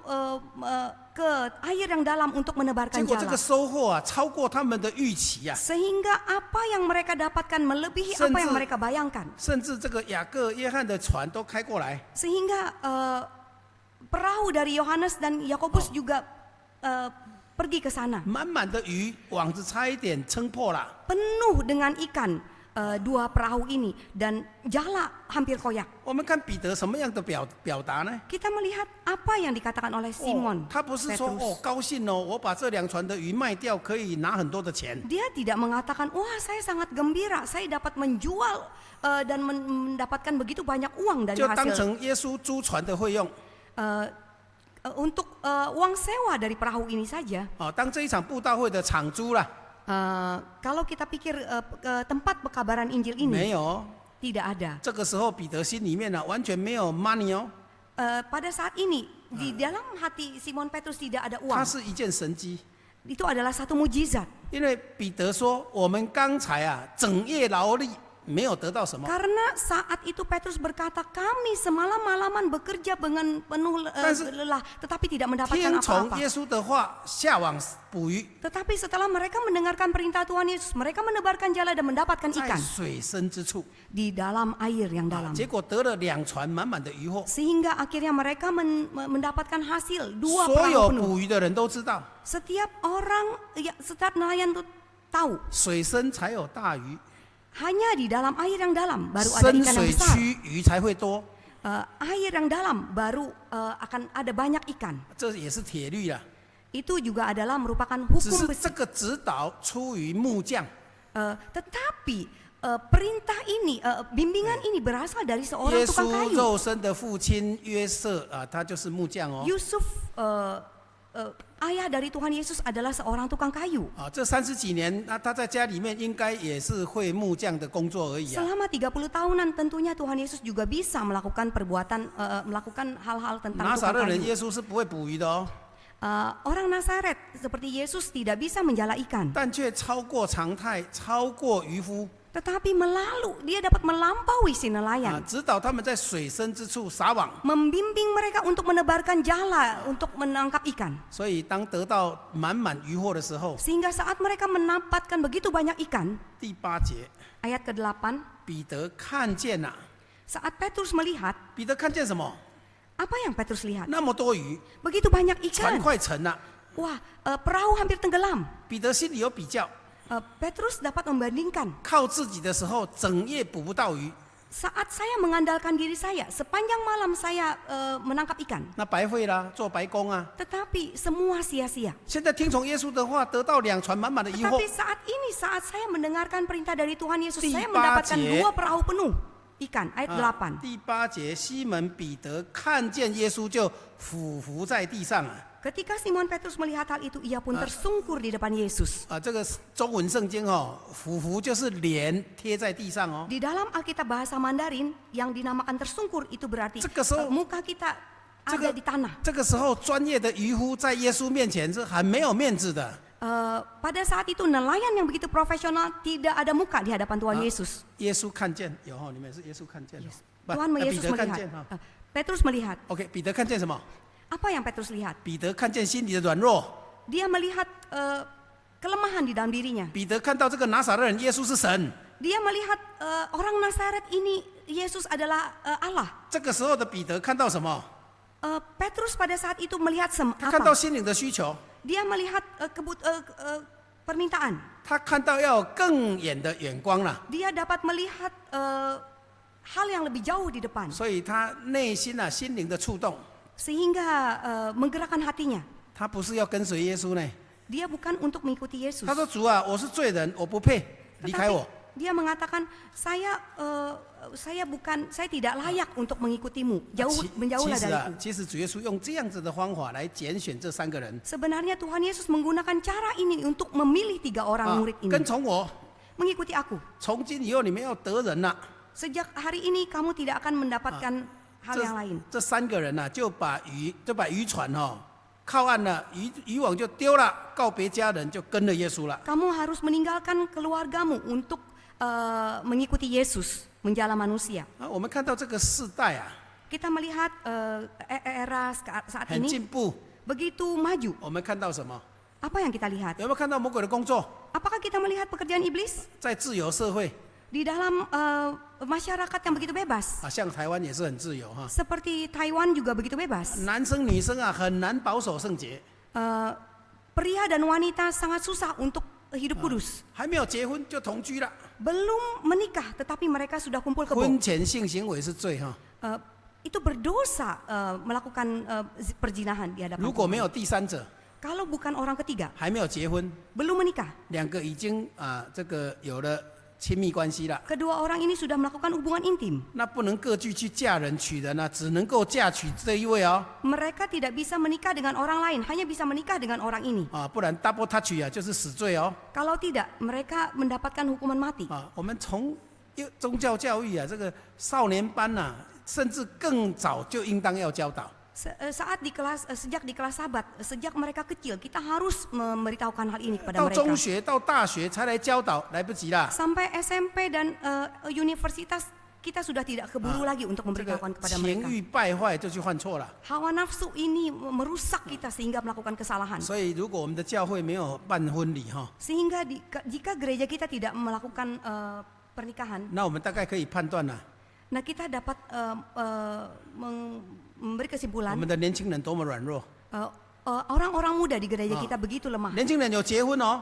ke air yang dalam untuk 结 menebarkan 果这个 jala. 收获啊，超过他们的预期啊， Sehingga apa yang mereka dapatkan melebihi apa yang mereka bayangkan. 甚至这个雅各、约翰的船都开过来， Sehingga perahu dari Yohanes dan Yakobus juga pergi ke sana. 满满的鱼，网子差一点撑破了。 Penuh dengan ikan dua perahu ini dan jala hampir koyak. 我们看彼得什么样的表达呢？ Kita melihat apa yang dikatakan oleh Simon 他不是说 Petrus. 高兴哦，我把这2船的鱼卖掉，可以拿很多的钱。 Dia tidak mengatakan, wah saya sangat gembira, saya dapat menjual dan mendapatkan begitu banyak uang dari 就当 hasil 成耶稣租船的费用 untuk uang sewa dari perahu ini saja. 哦，当这一场布道会的场租啦， Kalau kita pikir tempat pekabaran Injil 没 ini 有。 tidak ada. 这个时候彼得心里面呢、完全没有 money 哦， Pada saat ini di dalam hati Simon Petrus tidak ada 它 uang. 是一件神迹。 Itu adalah satu mujizat. 因为彼得说，我们刚才啊整夜劳力，没有得到什么， Karena saat itu Petrus berkata, kami semalam-malaman bekerja dengan penuh lelah, tetapi tidak 听 mendapatkan 从 apa-apa. 耶稣的话下网捕鱼， Tetapi setelah mereka mendengarkan perintah Tuhan Yesus, mereka menebarkan jala dan mendapatkan 在 ikan 水深之处， di dalam air yang dalam. 结果得了2船满满的渔获。 Sehingga akhirnya mereka mendapatkan hasil 2所有 perahu penuh. 捕鱼的人都知道， Setiap orang, setiap nelayan itu tahu, 水深才有大鱼， hanya di dalam air yang dalam baru ada 深 ikan yang 水 besar. 区鱼才会多， Air yang dalam baru akan ada banyak ikan. 这也是铁律啦。 Itu juga adalah merupakan 只 hukum 是 besi. 这个指导出于木匠， Tetapi perintah ini, bimbingan ini berasal dari seorang 耶 tukang 稣 kayu. 肉身的父亲约瑟啊，他就是木匠哦。 Yusuf, ayah dari Tuhan Yesus adalah seorang tukang kayu. 啊，这30几年，那他在家里面应该也是会木匠的工作而已啊。 Selama 30 tahunan tentunya Tuhan Yesus juga bisa melakukan perbuatan, melakukan hal-hal tentang 拿撒 tukang 勒人 kayu. 耶稣是不会捕鱼的哦， Orang Nazaret seperti Yesus tidak bisa menjala ikan, 但却超过常态，超过渔夫 tetapi dia dapat melampaui si 啊， nelayan, 指导他们在水深之处撒网。 membimbing mereka untuk menebarkan jala untuk menangkap ikan. 所以当得到满满渔获的时候， Sehingga saat mereka mendapatkan begitu banyak ikan, 第8节， ayat ke-8, 彼得看见呐、 saat Petrus melihat, 彼得看见什么？ apa yang Petrus lihat? 那么多鱼， Begitu banyak 船 ikan. 快沉了。 Wah, perahu hampir tenggelam. 彼得心里有比较， Petrus dapat membandingkan. 靠自己的时候，整夜捕不到鱼， Saat saya mengandalkan diri saya, sepanjang malam saya menangkap ikan. 那白费啦，做白工啊。 Tetapi semua sia-sia. 现在听从耶稣的话，得到2船满满的渔获 Tetapi。saat ini, saat saya mendengarkan perintah dari Tuhan Yesus, 第 saya 8 mendapatkan 节 2 perahu penuh ikan. Ayat 8. 第8节，西门彼得看见耶稣就俯伏在地上啊。 Ketika Simon Petrus melihat hal itu, ia pun tersungkur di depan Yesus. 这个中文圣经哦，俯伏就是脸贴在地上哦。 Di dalam Alkitab bahasa Mandarin, yang dinamakan tersungkur itu berarti 这个时候 muka kita ada di tanah. 这个时候，专业的渔夫在耶稣面前是很没有面子的。 Pada saat itu nelayan yang begitu profesional tidak ada muka di hadapan Tuhan Yesus. 耶稣看见有哦，你们是耶稣看见哦，不 Tuhan 彼 Yesus 得看 melihat. 见哈。 Petrus melihat. OK， 彼得看见什么？ Apa yang Petrus lihat? 彼得看见心里的软弱， Dia melihat kelemahan di dalam dirinya. 彼得看到这个拿撒勒人耶稣是神。 Dia melihat orang Nazaret ini Yesus adalah Allah. 这个时候的彼得看到什么？ Petrus pada saat itu melihat 他看到 apa? 心灵的需求， Dia melihat permintaan. 他看到要有更远的眼光了， Dia dapat melihat hal yang lebih jauh di depan, 所以他内心啊心灵的触动， sehingga menggerakkan hatinya. 他不是要跟随耶稣呢。 Dia bukan untuk mengikuti Yesus. 他说：“主啊，我是罪人，我不配，离开 Tetapi 我。 dia mengatakan, saya tidak layak untuk mengikutimu. 其 Menjauhlah 实啊 dariku. 其实主耶稣用这样子的方法来拣选这3个人 Sebenarnya Tuhan Yesus menggunakan cara ini untuk memilih 3 orang murid ini. 跟从我， Mengikuti aku. 从今以后你们要得人了。 Sejak hari ini kamu tidak akan mendapatkan hal yang lain. 这3个人呢、就把渔船靠岸了，渔网就丢了，告别家人，就跟了耶稣了。 Kamu harus meninggalkan keluargamu untuk mengikuti Yesus, menjala manusia. 我们看到这个世代啊， Kita melihat era saat 很 ini 进步。 begitu maju. 我们看到什么？ Apa yang kita lihat? 有没有看到魔鬼的工作？ Apakah kita melihat pekerjaan iblis 在自由社会 di dalam masyarakat yang begitu bebas? 啊，像台湾也是很自由哈。 Seperti Taiwan juga begitu bebas. 男生女生啊，很难保守圣洁， Pria dan wanita sangat susah untuk hidup kudus. 还没有结婚就同居了。 Belum menikah, tetapi mereka sudah kumpul 婚 kebo. 前性行为是罪哈。 Itu berdosa melakukan perzinahan di hadapan 如果没 Tuhan. 有第三者， Kalau bukan orang ketiga, 还没有结婚， belum menikah, 两个已经这个有了亲密关系了， kedua orang ini sudah melakukan hubungan intim. 那不能各据去嫁人娶人啊，只能够嫁娶这一位哦。 Mereka tidak bisa menikah dengan orang lain, hanya bisa menikah dengan orang ini. 啊，不然 double touch 啊，就是死罪哦。 Kalau tidak, mereka mendapatkan hukuman mati. 啊，我们从宗教教育啊，这个少年班呐、甚至更早就应当要教导。 Sejak di kelas sabat, sejak mereka kecil, kita harus memberitahukan hal ini kepada 到中 mereka. 学、到大学才来教导，来不及啦。 Sampai SMP dan universitas, kita sudah tidak keburu lagi untuk 这个 memberitahukan kepada 情 mereka. 欲败坏就去犯错了。 Hawa nafsu ini merusak kita sehingga melakukan kesalahan. 所以，如果我们的教会没有办婚礼哈， Sehingga jika gereja kita tidak melakukan pernikahan, 那我们大概可以判断了， nah kita dapat memberi 我 kesimpulan 们的年轻人多么软弱。 orang-orang muda di gereja kita begitu lemah. 年轻人有结婚哦，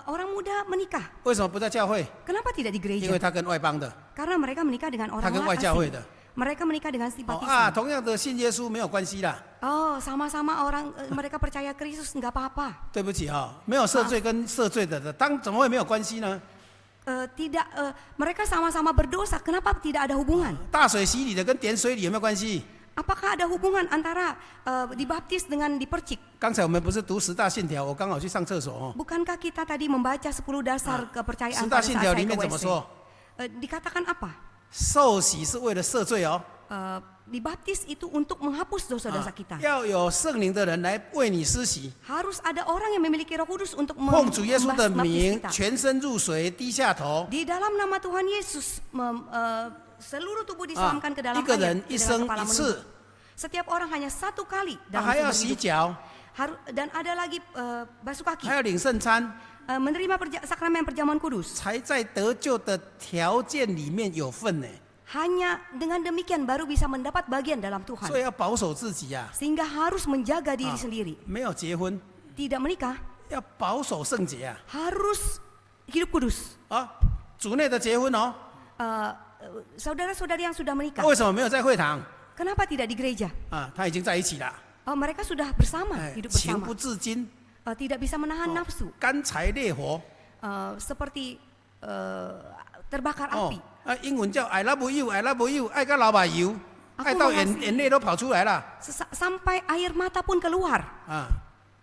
Orang muda menikah, 为什么不在教会？ kenapa tidak di 因为 gereja? 他跟外邦的， Karena mereka menikah dengan 他 orang 跟外教会 asing. 的。 Mereka menikah dengan 哦 simpatisan. 啊，同样的信耶稣没有关系啦。 Oh, sama-sama orang mereka percaya Kristus nggak apa-apa. 对不起哈、没有赦罪跟赦罪的，怎么会没有关系呢？ Tidak, mereka sama-sama berdosa. Kenapa tidak ada hubungan? 大水洗礼的跟点水礼有没有关系？ Apakah ada hubungan antara dibaptis dengan dipercik? 刚才我们不是读10大信条，我刚好去上厕所哦。 Bukankah kita tadi membaca 10 dasar kepercayaan 10大 pada 信 saat 条 saya 里 ke 面怎么 WC? 说？ Dikatakan apa? 受洗是为了赦罪哦。 Dibaptis itu untuk menghapus dosa-dosa kita. 要有圣灵的人来为你施洗， Harus ada orang yang memiliki Roh Kudus untuk 奉主耶稣的 membaptis 名， kita. 全身入水，低下头。 Di dalam nama Tuhan Yesus, seluruh tubuh diselamkan ke dalam 一个 air, 人 di 一 dalam 生 kepala 一 menunduk. 次， Setiap orang hanya satu kali 他 dalam 还要 seumur 洗 hidup. 脚， Dan ada lagi basuh 还 kaki, 要领圣餐， menerima sakramen perjamuan kudus. 才在得救的条件里面有份呢。 Hanya dengan demikian baru bisa mendapat bagian dalam 所 Tuhan. 以要保守自己呀、 Sehingga harus menjaga diri sendiri. 没有结婚， Tidak menikah, 要保守圣洁啊！ harus hidup kudus. 啊，主内的结婚哦， Saudara-saudari yang sudah menikah, 为什么没有在会堂？ kenapa tidak di gereja? 啊，他已经在一起了， Mereka sudah bersama, 哎， hidup 情 bersama. 不自禁， Tidak bisa menahan nafsu. 干柴烈火。 Seperti terbakar 哦 api. 啊，英文叫 I love you，I love you，爱到老把油，爱到眼泪都跑出来了。 Sampai air mata pun keluar. 啊，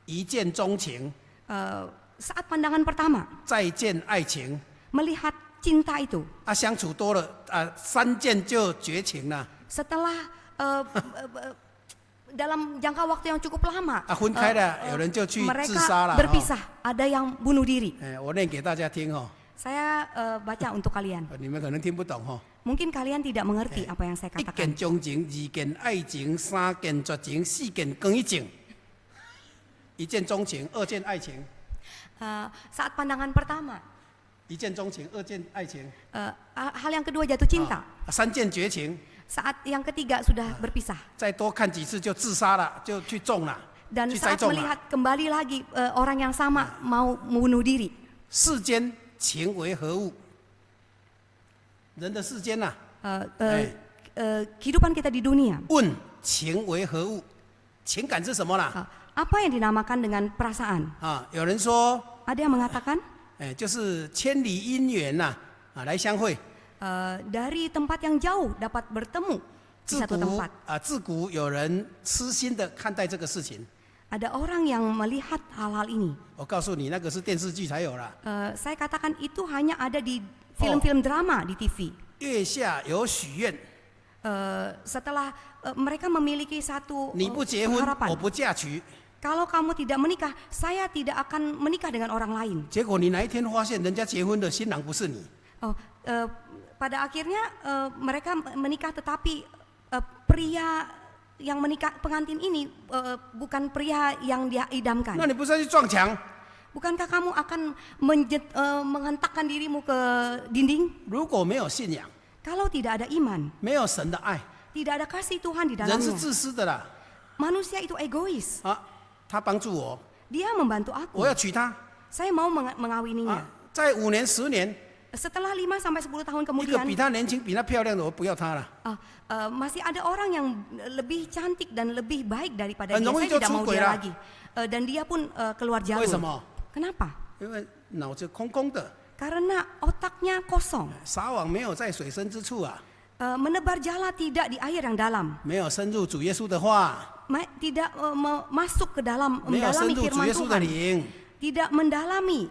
一见钟情， Saat pandangan pertama, 再见爱情， melihat cinta itu. 啊，相处多了啊，三见就绝情了。 Setelah dalam jangka waktu yang cukup lama, 啊，分开了，有人就去自杀 mereka 了。 berpisah. Ada yang bunuh diri. 哎，我念给大家听哦， Saya baca untuk kalian. 你们可能听不懂哦。 Mungkin kalian tidak mengerti apa yang saya 一 katakan. 见钟情，二见爱情，三见绝情，四见更一情。一见钟情，二见爱情， Saat pandangan pertama, 一见钟情，二见爱情， hal yang kedua jatuh cinta. 三见绝情， Saat yang ketiga sudah berpisah. 再多看几次就自杀了，就去中了， Dan 去栽 saat 种了。 melihat kembali lagi orang yang sama mau membunuh diri. 世间情为何物？人的世间呐、 Kehidupan kita di dunia. 问情为何物？情感是什么啦？ Apa yang dinamakan dengan perasaan? 啊，有人说， Ada yang mengatakan 就是千里姻缘呐、来相会。 dari tempat yang jauh dapat bertemu di 自 satu 古 tempat. 自古有人痴心的看待这个事情。 Ada orang yang melihat hal-hal ini. 我告诉你，那个是电视剧才有啦。 Saya katakan itu hanya ada di film-film drama di TV. 月下有许愿， Setelah mereka memiliki satu 你不结婚，我 pengharapan. 不嫁娶。Kalau kamu tidak menikah, saya tidak akan menikah dengan orang lain. 结果你哪一天发现人家结婚的新郎不是你， Oh, pada akhirnya mereka menikah, tetapi pria yang menikah pengantin ini bukan pria yang dia idamkan. 那你不是要去撞墙？ Bukankah kamu akan menghentakkan dirimu ke dinding? 如果没有信仰， Kalau tidak ada iman, 没有神的爱， tidak ada kasih Tuhan di 人是 dalamnya. 自私的啦。 Manusia itu egois. 啊，他帮助我， Dia membantu 我 aku. 要娶她。 Saya mau mengawininya. 啊，在5年10年， Setelah 5 sampai 10 tahun 一个 kemudian, 比她年轻、比她漂亮的，我不要她了。 masih ada orang yang lebih cantik dan lebih baik daripada dia. 很容易 Saya 就 tidak 出 mau 轨 dia 了。 lagi. Dan dia pun keluar 为什 jalur. 么？ Kenapa? 因为脑子空空的， Karena otaknya kosong. 撒网没有在水深之处啊， Menebar jala tidak di air yang dalam. 没有深入主耶稣的话， Tidak masuk ke dalam 没有深 mendalami 入主 firman 耶稣的 Tuhan. 灵， Tidak mendalami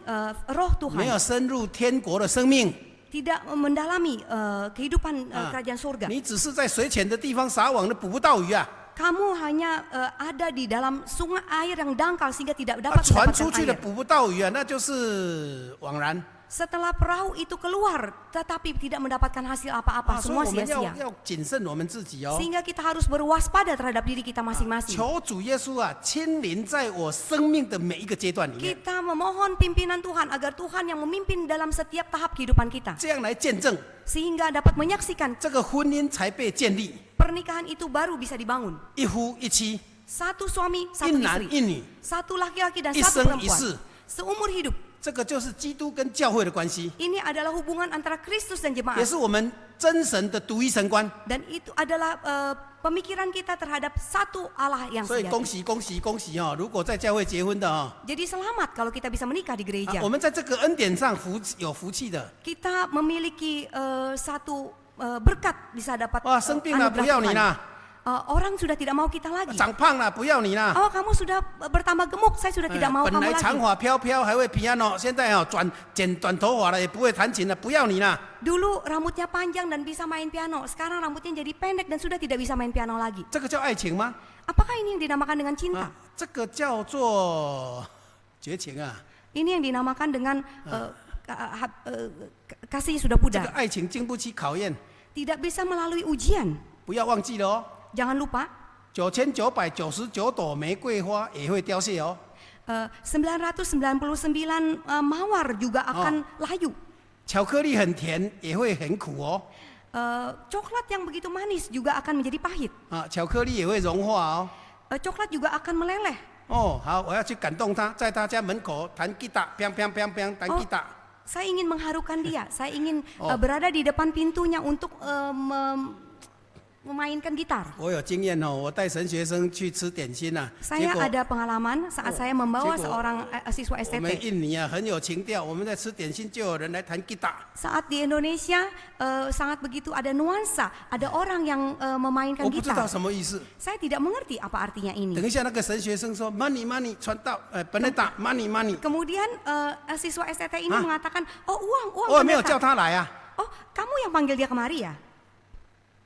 roh 没有 Tuhan. 深入天国的生命。 Tidak mendalami kehidupan kerajaan surga. 你只是在水浅的地方撒网，都捕不到鱼啊！ Kamu hanya ada di dalam sungai air yang dangkal sehingga tidak 啊， dapat 船出 mendapatkan 去了 air. 捕不到鱼啊，那就是枉然。 Setelah perahu itu keluar, tetapi tidak mendapatkan hasil apa-apa, 所以 semua 我们要 sia-sia. 要谨慎我们自己哦。 Sehingga kita harus berwaspada terhadap diri kita masing-masing. 求主耶稣啊，亲临在我生命的每一个阶段里面， Kita memohon pimpinan Tuhan agar Tuhan yang memimpin dalam setiap tahap kehidupan kita, 这样来见证 sehingga dapat menyaksikan 这个婚姻才被建立， pernikahan itu baru bisa dibangun. 一夫一妻， Satu suami, 一 satu 男 istri, 一女， satu laki-laki dan 一 satu 生一 perempuan. 世， Seumur hidup. 这个就是基督跟教会的关系， Ini adalah hubungan antara Kristus dan 也 jemaat. 是我们真神的独一神观。 Dan itu adalah pemikiran kita terhadap satu Allah yang 所以恭 sejati. 喜恭喜恭喜哦！如果在教会结婚的哦， Jadi selamat kalau kita bisa menikah di 啊 gereja. 我们在这个恩典上有福气的。 Kita memiliki satu berkat bisa dapat 哇，生病了不 anugerah 要你 Tuhan. 啦， Orang sudah tidak mau kita lagi. 长胖了不要你啦。 Oh, kamu sudah bertambah gemuk, saya sudah tidak mau 本 kamu 来长 lagi. 发飘飘还会 piano， 现在哦剪短头发了也不会弹琴了，不要你啦。 Dulu rambutnya panjang dan bisa main piano, sekarang rambutnya jadi pendek dan sudah tidak bisa main piano lagi. 这个叫爱情吗？ Apakah ini yang dinamakan dengan cinta? 这个叫做绝情啊！ Ini yang dinamakan dengan kasih sudah 这个 pudar. 爱情经不起考验， Tidak bisa melalui ujian. 不要忘记了哦。 Jangan lupa, 9999朵玫瑰花也会凋谢哦。 999 mawar juga akan layu. 巧克力很甜也会很苦哦。 Coklat yang begitu manis juga akan menjadi pahit. 啊，巧克力也会融化哦。 Coklat juga akan meleleh. 哦，好，我要去感动他，在他家门口弹吉他，砰砰砰砰，弹吉他。 Saya ingin mengharukan dia. Saya ingin berada di depan pintunya untuk memainkan gitar. 我有经验哦，我带神学生去吃点心啊，结 Saya 果 ada pengalaman saat saya membawa Ceko. seorang siswa 我们 STT. 印尼啊很有情调，我们在吃点心就有人来弹吉他， Saat di Indonesia sangat begitu ada nuansa, ada orang yang memainkan 我不知道 gitar. 什么意思。 Saya tidak mengerti apa artinya 等 ini. 一下那个神学生说 money money 传道，本来打 money money， Kemudian siswa STT ini Hah? mengatakan, oh uang 我也没有叫 pendeta. 他来啊。 Oh kamu yang panggil dia kemari ya?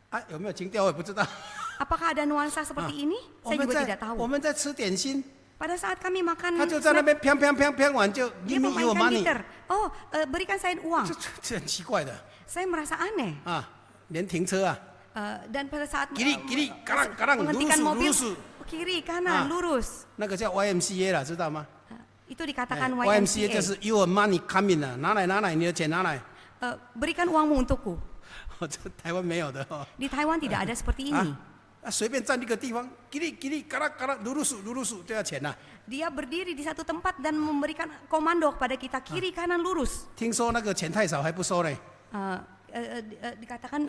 啊，有没有情调我也不知道。 Apakah ada nuansa seperti ini? 我 Saya 们 juga 在 tidak 我 tahu. 们在吃点心， Pada saat kami makan 他就在那 snack, 边砰砰砰砰完就 dia give me your memainkan money， gitar. Oh, berikan saya uang. 这很奇怪的 Saya merasa aneh. 啊，连停车啊， Dan pada saat Kiri, karang, menghentikan lurus, mobil, lurus. kiri kanan Ah. lurus. 那个叫 YMCA 啦，知道吗？ Itu dikatakan YMCA 就 YMCA. 是 your money coming 啊，拿来，你的钱拿来。 Berikan uangmu untukku. 这台湾没有的哦。 Di Taiwan tidak ada seperti ini. 随便站一个地方，嘎啦嘎啦，噜噜数就要钱呐。 Dia berdiri di satu tempat dan memberikan komando kepada kita kiri kanan lurus. 听说那个钱太少还不收嘞， Dikatakan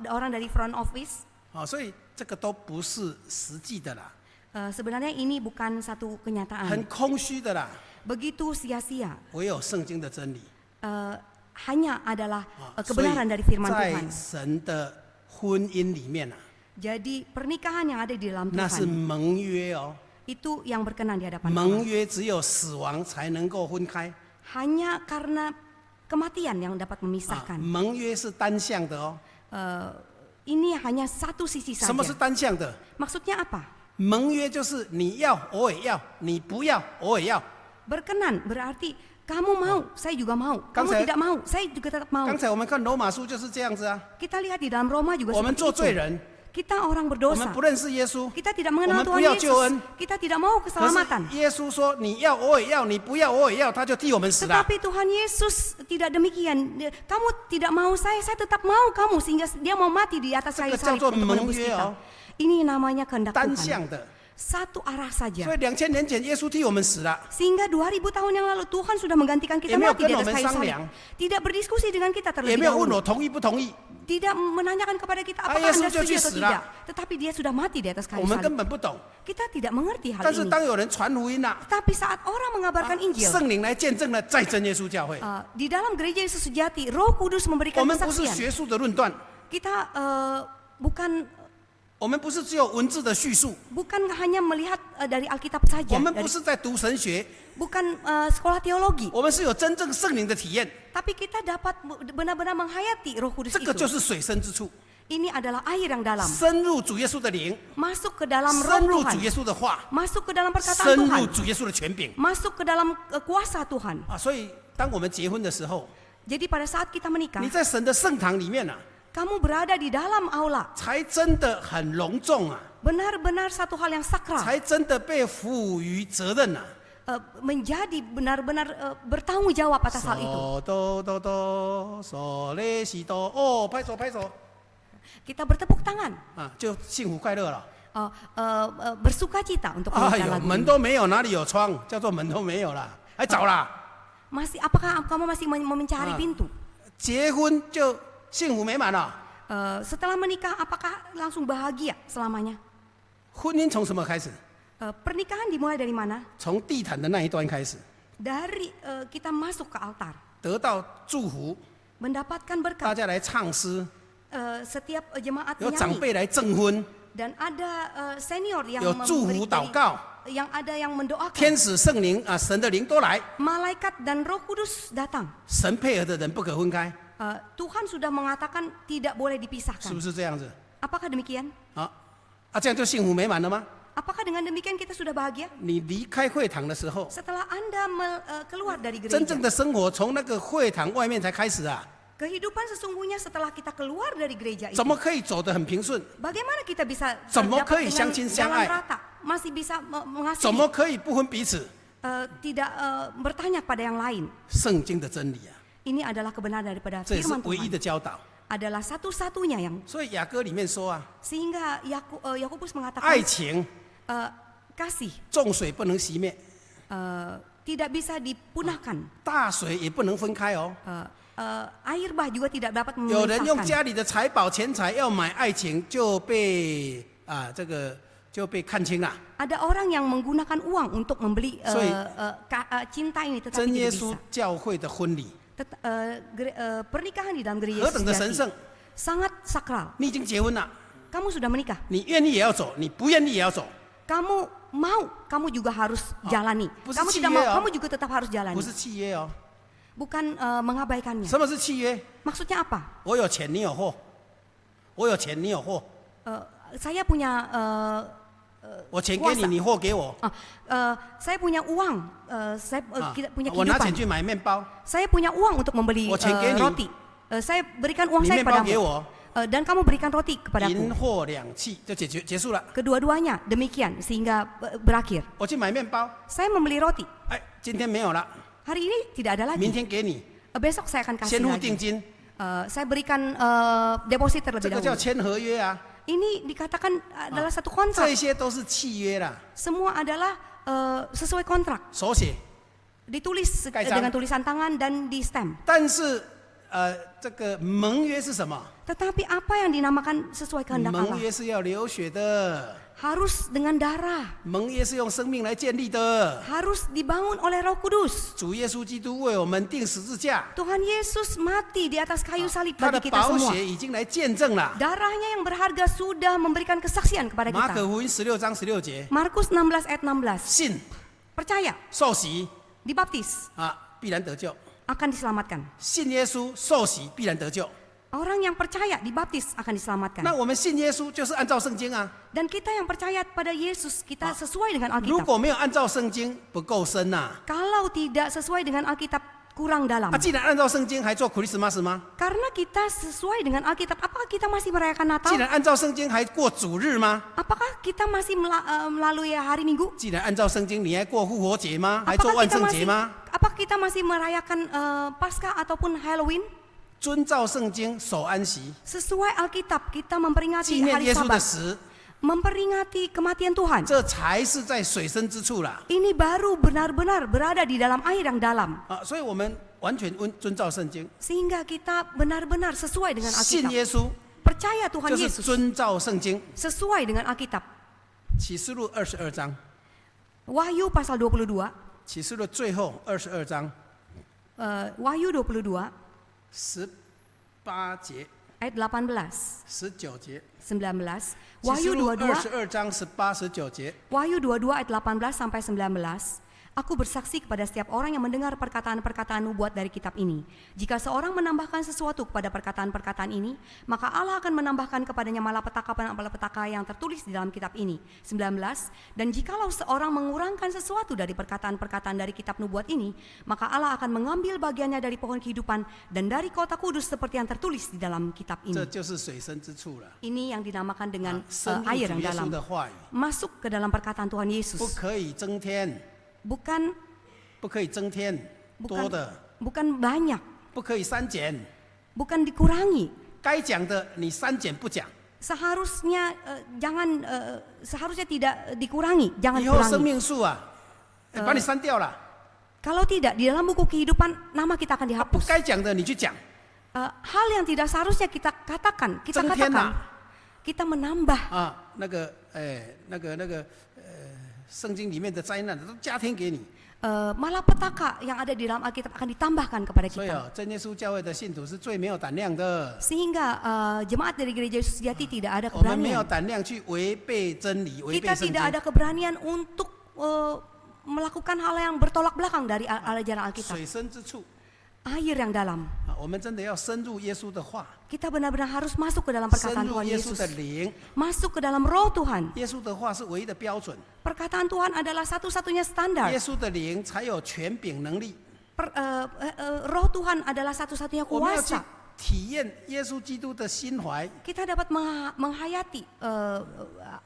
orang dari front office. 所以这个都不是实际的啦， Sebenarnya ini bukan satu 很 kenyataan. 空虚的啦。 Begitu sia-sia. 唯有圣经的真理， Hanya adalah 所以 kebenaran dari firman 在 Tuhan. 神的婚姻里面啊， Jadi pernikahan yang ada di dalam 那是 Tuhan 盟约哦， itu yang berkenan di hadapan 盟 Tuhan. 约只有死亡才能够分开， Hanya karena kematian yang dapat 啊， memisahkan. 盟约是单向的哦。 Ini hanya satu sisi 什么是 saja. 单向的？ Maksudnya apa? 盟约就是你要我也要，你不要我也要。 Berkenan berarti kamu mau, saya juga mau. Kamu tidak mau, saya juga tetap mau. 刚才我们看罗马书就是这样子啊， Kita lihat di dalam Roma juga 我们 seperti 做罪 itu. 人， Kita orang 我 berdosa. 们不认识耶稣， Kita tidak 我 mengenal 们 Tuhan 不要救 Yesus. 恩。 Kita tidak mau 可 keselamatan. 是耶稣说你要我也要，你不要我也要，他就替我们死了。 Tetapi Tuhan Yesus tidak demikian. Kamu tidak mau saya tetap mau kamu, sehingga dia mau mati di atas kayu 这个叫 salib 做 untuk 盟 menebus 约 kita. 哦， Ini namanya kehendak 单 Tuhan. 向的。 Satu arah saja. 所以2000年前耶稣替我们死了， Sehingga 2000 tahun yang lalu Tuhan sudah menggantikan kita Emil mati di atas kan kayu ngomong salib. sang Tidak berdiskusi dengan kita 也 terlebih 没有问 dahulu. 我同意不同意， Tidak menanyakan kepada kita apakah Yesus Anda 就 setuju 去 atau 死了。 tidak. Tetapi dia sudah mati di atas 我 kayu 们 salib. 根本不懂。 Kita tidak mengerti hal 但是 ini. 当有人传福音了， Tapi saat orang mengabarkan Injil, 圣灵来见证了，在真耶稣教会。 di dalam gereja Yesus sejati, Roh Kudus 我 memberikan 们不是 kesaksian. 学术的论断， Kita bukan 我们不是只有文字的叙述， hanya melihat dari Alkitab saja, 我们 dari- 不是在读神学， bukan sekolah teologi, 我们是有真正圣灵的体验。 tapi kita dapat benar-benar menghayati Roh Kudus 这个就 itu. 是水深之处， Ini adalah air yang dalam, 深入主耶稣的灵， masuk ke dalam 深 Roh 入主 Tuhan, 耶稣的话， masuk ke dalam perkataan 深入 Tuhan, 主耶稣的权柄 masuk ke dalam kuasa Tuhan. 啊！所以，当我们结婚的时候， Jadi pada saat kita menikah, 你在神的圣堂里面啊， kamu berada di dalam aula, 才真的很隆重啊， benar-benar satu hal yang sakral, 才真的被赋予责任呐、 menjadi benar-benar bertanggung jawab atas hal itu. 嗦哆哆哆，嗦嘞西哆，哦，拍手拍手 Kita bertepuk tangan, 啊，就幸福快乐了。 bersuka cita untuk 哎 menyanyikan 呦， lagu 门 ini. 都没有，哪里有窗？叫做门都没有啦，还早啦。 Apakah kamu masih mau mencari pintu? 结婚就幸福美满了。 Setelah menikah, apakah langsung bahagia selamanya? 婚姻从什么开始？ Pernikahan dimulai dari mana? 从地毯的那一端开始， Dari kita masuk ke altar, 得到祝福， mendapatkan 大 berkat. 家来唱诗， Setiap jemaat 有长 menyanyi 辈来证婚， dan ada senior yang 有祝福祷告， yang ada yang mendoakan. 天使、圣灵啊，神的灵都来， Malaikat dan Roh Kudus datang. 神配合的人不可分开， Tuhan sudah mengatakan tidak boleh 是 dipisahkan. 不是这样子？ Apakah demikian? 啊啊，这样就幸福美满了吗？ Apakah dengan demikian kita sudah bahagia? 你离开会堂的时候， Setelah Anda keluar dari 真正 gereja, 的生活从那个会堂外面才开始啊！ kehidupan sesungguhnya setelah kita keluar dari gereja itu. 怎么可以走得很平顺？ Bagaimana kita bisa 怎么可以 dapat 相亲相 jalan 爱？ rata, masih bisa 怎么 mengasihi, 可以不分彼此？ tidak bertanya pada yang lain. 圣经的真理啊， Ini adalah kebenaran daripada 这也是 firman 唯一 Tuhan. 的教导。 Adalah satu-satunya yang 所以雅歌里面说啊， sehingga Yakobus 爱 mengatakan 情 kasih 重水不能熄灭， tidak bisa dipunahkan. 大水也不能分开哦。 Air bah juga tidak dapat 有人用 memisahkan. 家里的财宝钱财要买爱情，就被这个就被看清了。 Ada orang yang menggunakan uang untuk membeli 所以 cinta ini, tetapi 真耶 tidak 稣 bisa. 教会的婚礼 Pernikahan di dalam gereja 何等的神 sejati 圣！ sangat sakral. 你已经结婚了， Kamu sudah menikah. 你愿意也要走，你不愿意也要走， Kamu mau, kamu juga harus jalani. 不是 Kamu 契 tidak 约 mau, 哦 kamu juga tetap harus 不 jalani. 是契约哦。 Bukan mengabaikannya. 什么是契约？ Maksudnya apa? 我有钱，你有货；我有钱，你有货； Saya punya 我钱给你， kuasa 你货给我。 saya punya uang, saya 啊 kita punya 我拿钱 kehidupan. 去买面包， Saya punya uang untuk membeli 我钱给你 roti. Saya berikan uang 你 saya 面包给 padamu. 我， Dan kamu berikan roti 银 kepadaku. 货两讫就结束了。 Kedua-duanya demikian sehingga berakhir. 我去买面包， Saya membeli roti. 哎，今天没有了， Hari ini tidak ada 明 lagi. 天给你， Besok saya akan 先 kasih 付定 lagi. 金， Saya berikan deposit 这 terlebih 个叫 dahulu. 签合约啊。 Ini dikatakan adalah satu 这 kontrak. 些都是契约啦， Semua adalah sesuai kontrak. 手写。 Ditulis 盖章。 dengan tulisan tangan dan di stamp. 但是这个盟约是什么？ Tetapi apa yang dinamakan sesuai kehendak 盟 Allah? 约是要流血的， Harus dengan darah. 盟约是用生命来建立的。 Harus dibangun oleh Roh Kudus. 主耶稣基督为我们钉十字架， Tuhan Yesus mati di atas kayu salib 他的 bagi kita 宝 semua. 血已经来见证了。 Darahnya yang berharga sudah memberikan kesaksian kepada 马可 kita. 福音16章16节， Markus 16 ayat 16. 信 Percaya, 受洗 dibaptis, 必然得救； akan diselamatkan. 信耶稣受洗必然得救。Orang yang percaya dibaptis akan diselamatkan. 那我们信耶稣就是按照圣经啊。 Dan kita yang percaya pada Yesus, kita sesuai dengan 如 Alkitab. 果没有按照圣经，不够深呐、 Kalau tidak sesuai dengan Alkitab, kurang dalam. 既然按照圣经，还做 Christmas 吗？ Karena kita sesuai dengan Alkitab, apakah kita masih merayakan Natal? 既然按照圣经，还过主日吗？ Apakah kita masih melalui hari Minggu? 既然按照圣经，你还过复活节吗？还做 Apakah 万 kita 圣节 masih, 吗？ apakah kita masih merayakan Paskah ataupun Halloween? 遵照圣经，守安息， Sesuai Alkitab, kita 纪 memperingati 念 hari 耶稣的 Sabat, 死， memperingati kematian Tuhan. 这才是在水深之处啦。 Ini baru benar-benar berada di dalam air yang dalam. 所以我们完全遵照圣经， Sehingga kita benar-benar sesuai dengan 信 Alkitab. 耶稣 Percaya Tuhan 就是 Yesus 遵照圣经。 sesuai dengan Alkitab. 启示录22章， Wahyu pasal 22, 启示录最后22章 Wahyu 22 18节、 ayat 18, 19节。 19. 启示 Wahyu 录 22, 22章18、19节。 Wahyu 22 ayat 18 sampai 19. Aku bersaksi kepada setiap orang yang mendengar perkataan-perkataan nubuat dari kitab ini. Jika seorang menambahkan sesuatu kepada perkataan-perkataan ini, maka Allah akan menambahkan kepadanya malapetaka yang tertulis di dalam kitab ini. 19. Dan jikalau seorang mengurangkan sesuatu dari perkataan-perkataan dari kitab nubuat ini, maka Allah akan mengambil bagiannya dari pohon kehidupan dan dari kota kudus seperti yang tertulis di dalam kitab 这 ini. 就是水深之处了。 Ini yang dinamakan dengan 深入 air 主 yang 耶稣 dalam. 的话语， Masuk ke dalam perkataan Tuhan 不 Yesus. 可以增添， Bukan 不可以增添多的， bukan banyak, 不可以删减。 bukan dikurangi. 该讲的你删减不讲， Seharusnya seharusnya tidak dikurangi, jangan 以后生 kurangi. 命树啊，把你删掉了。 Kalau tidak, di dalam buku kehidupan nama kita akan 不 dihapus. 该讲的你去讲， Hal yang tidak seharusnya kita katakan, kita 增添 katakan, 呐 kita menambah. 那个圣经里面的灾难都加添给你。 Malapetaka yang ada di dalam Alkitab akan ditambahkan kepada 所以 kita. 真耶稣教会的信徒是最没有胆量的， Sehingga jemaat dari gereja Yesus Sejati tidak ada 我们没有 keberanian. 胆量去违背真理，违背 Kita 圣 tidak 经。 ada keberanian untuk melakukan hal yang bertolak belakang dari ajaran Alkitab. 水深之处 Air yang dalam. 我们真的要深入耶稣的话， Kita benar-benar harus masuk ke dalam 深 perkataan 入 Tuhan 耶稣 Yesus. 的灵。 Masuk ke dalam roh Tuhan. 耶稣的话是唯一的标准， Perkataan Tuhan adalah satu-satunya standar. 耶稣的灵才有权柄能力。 Roh Tuhan adalah satu-satunya 我们要去 kuasa. 体验耶稣基督的心怀。 Kita dapat menghayati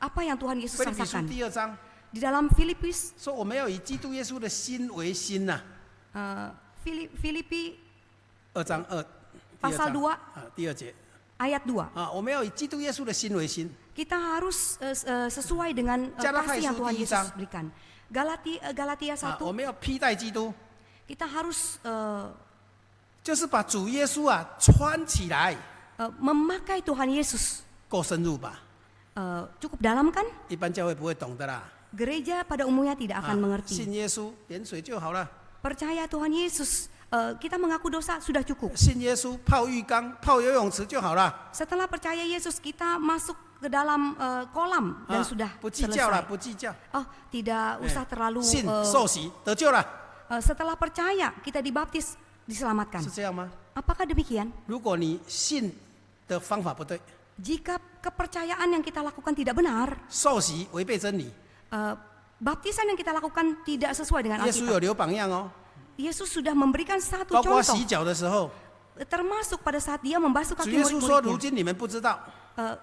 apa yang Tuhan Yesus 腓立比书 rasakan. 第2章 Di dalam Filipis 说，我们要以基督耶稣的心为心呐、 Filipi 2章2， Pasal 2第2节 ayat 2. 我们要以基督耶稣的心为心。 Kita harus sesuai dengan kasih yang Tuhan Yesus berikan. Galatia 1, 我们要披戴基督， kita harus 就是把主耶稣穿起来， memakai Tuhan Yesus. 够深入吧？ Cukup dalam kan? 一般教会不会懂的啦。 Gereja pada umumnya tidak akan mengerti. 信耶稣点水就好了， Percaya Tuhan Yesus, kita mengaku dosa sudah cukup. 信耶稣泡浴缸、泡游泳池就好了。 Setelah percaya Yesus, kita masuk ke dalam kolam dan sudah 不计较了， selesai. 不计较。 Oh, tidak usah terlalu 信受洗得救了， setelah percaya kita dibaptis diselamatkan. 是这样吗？ Apakah demikian? 如果你信的方法不对， Jika kepercayaan yang kita lakukan tidak benar, 受洗违背真理， baptisan yang kita lakukan tidak sesuai dengan 耶稣有 Alkitab. 留榜样哦， Yesus sudah memberikan satu 包括 contoh, 洗脚的时候， termasuk pada saat dia membasuh 主 kaki 耶稣说：“如 murid-muridnya. 今你们不知道，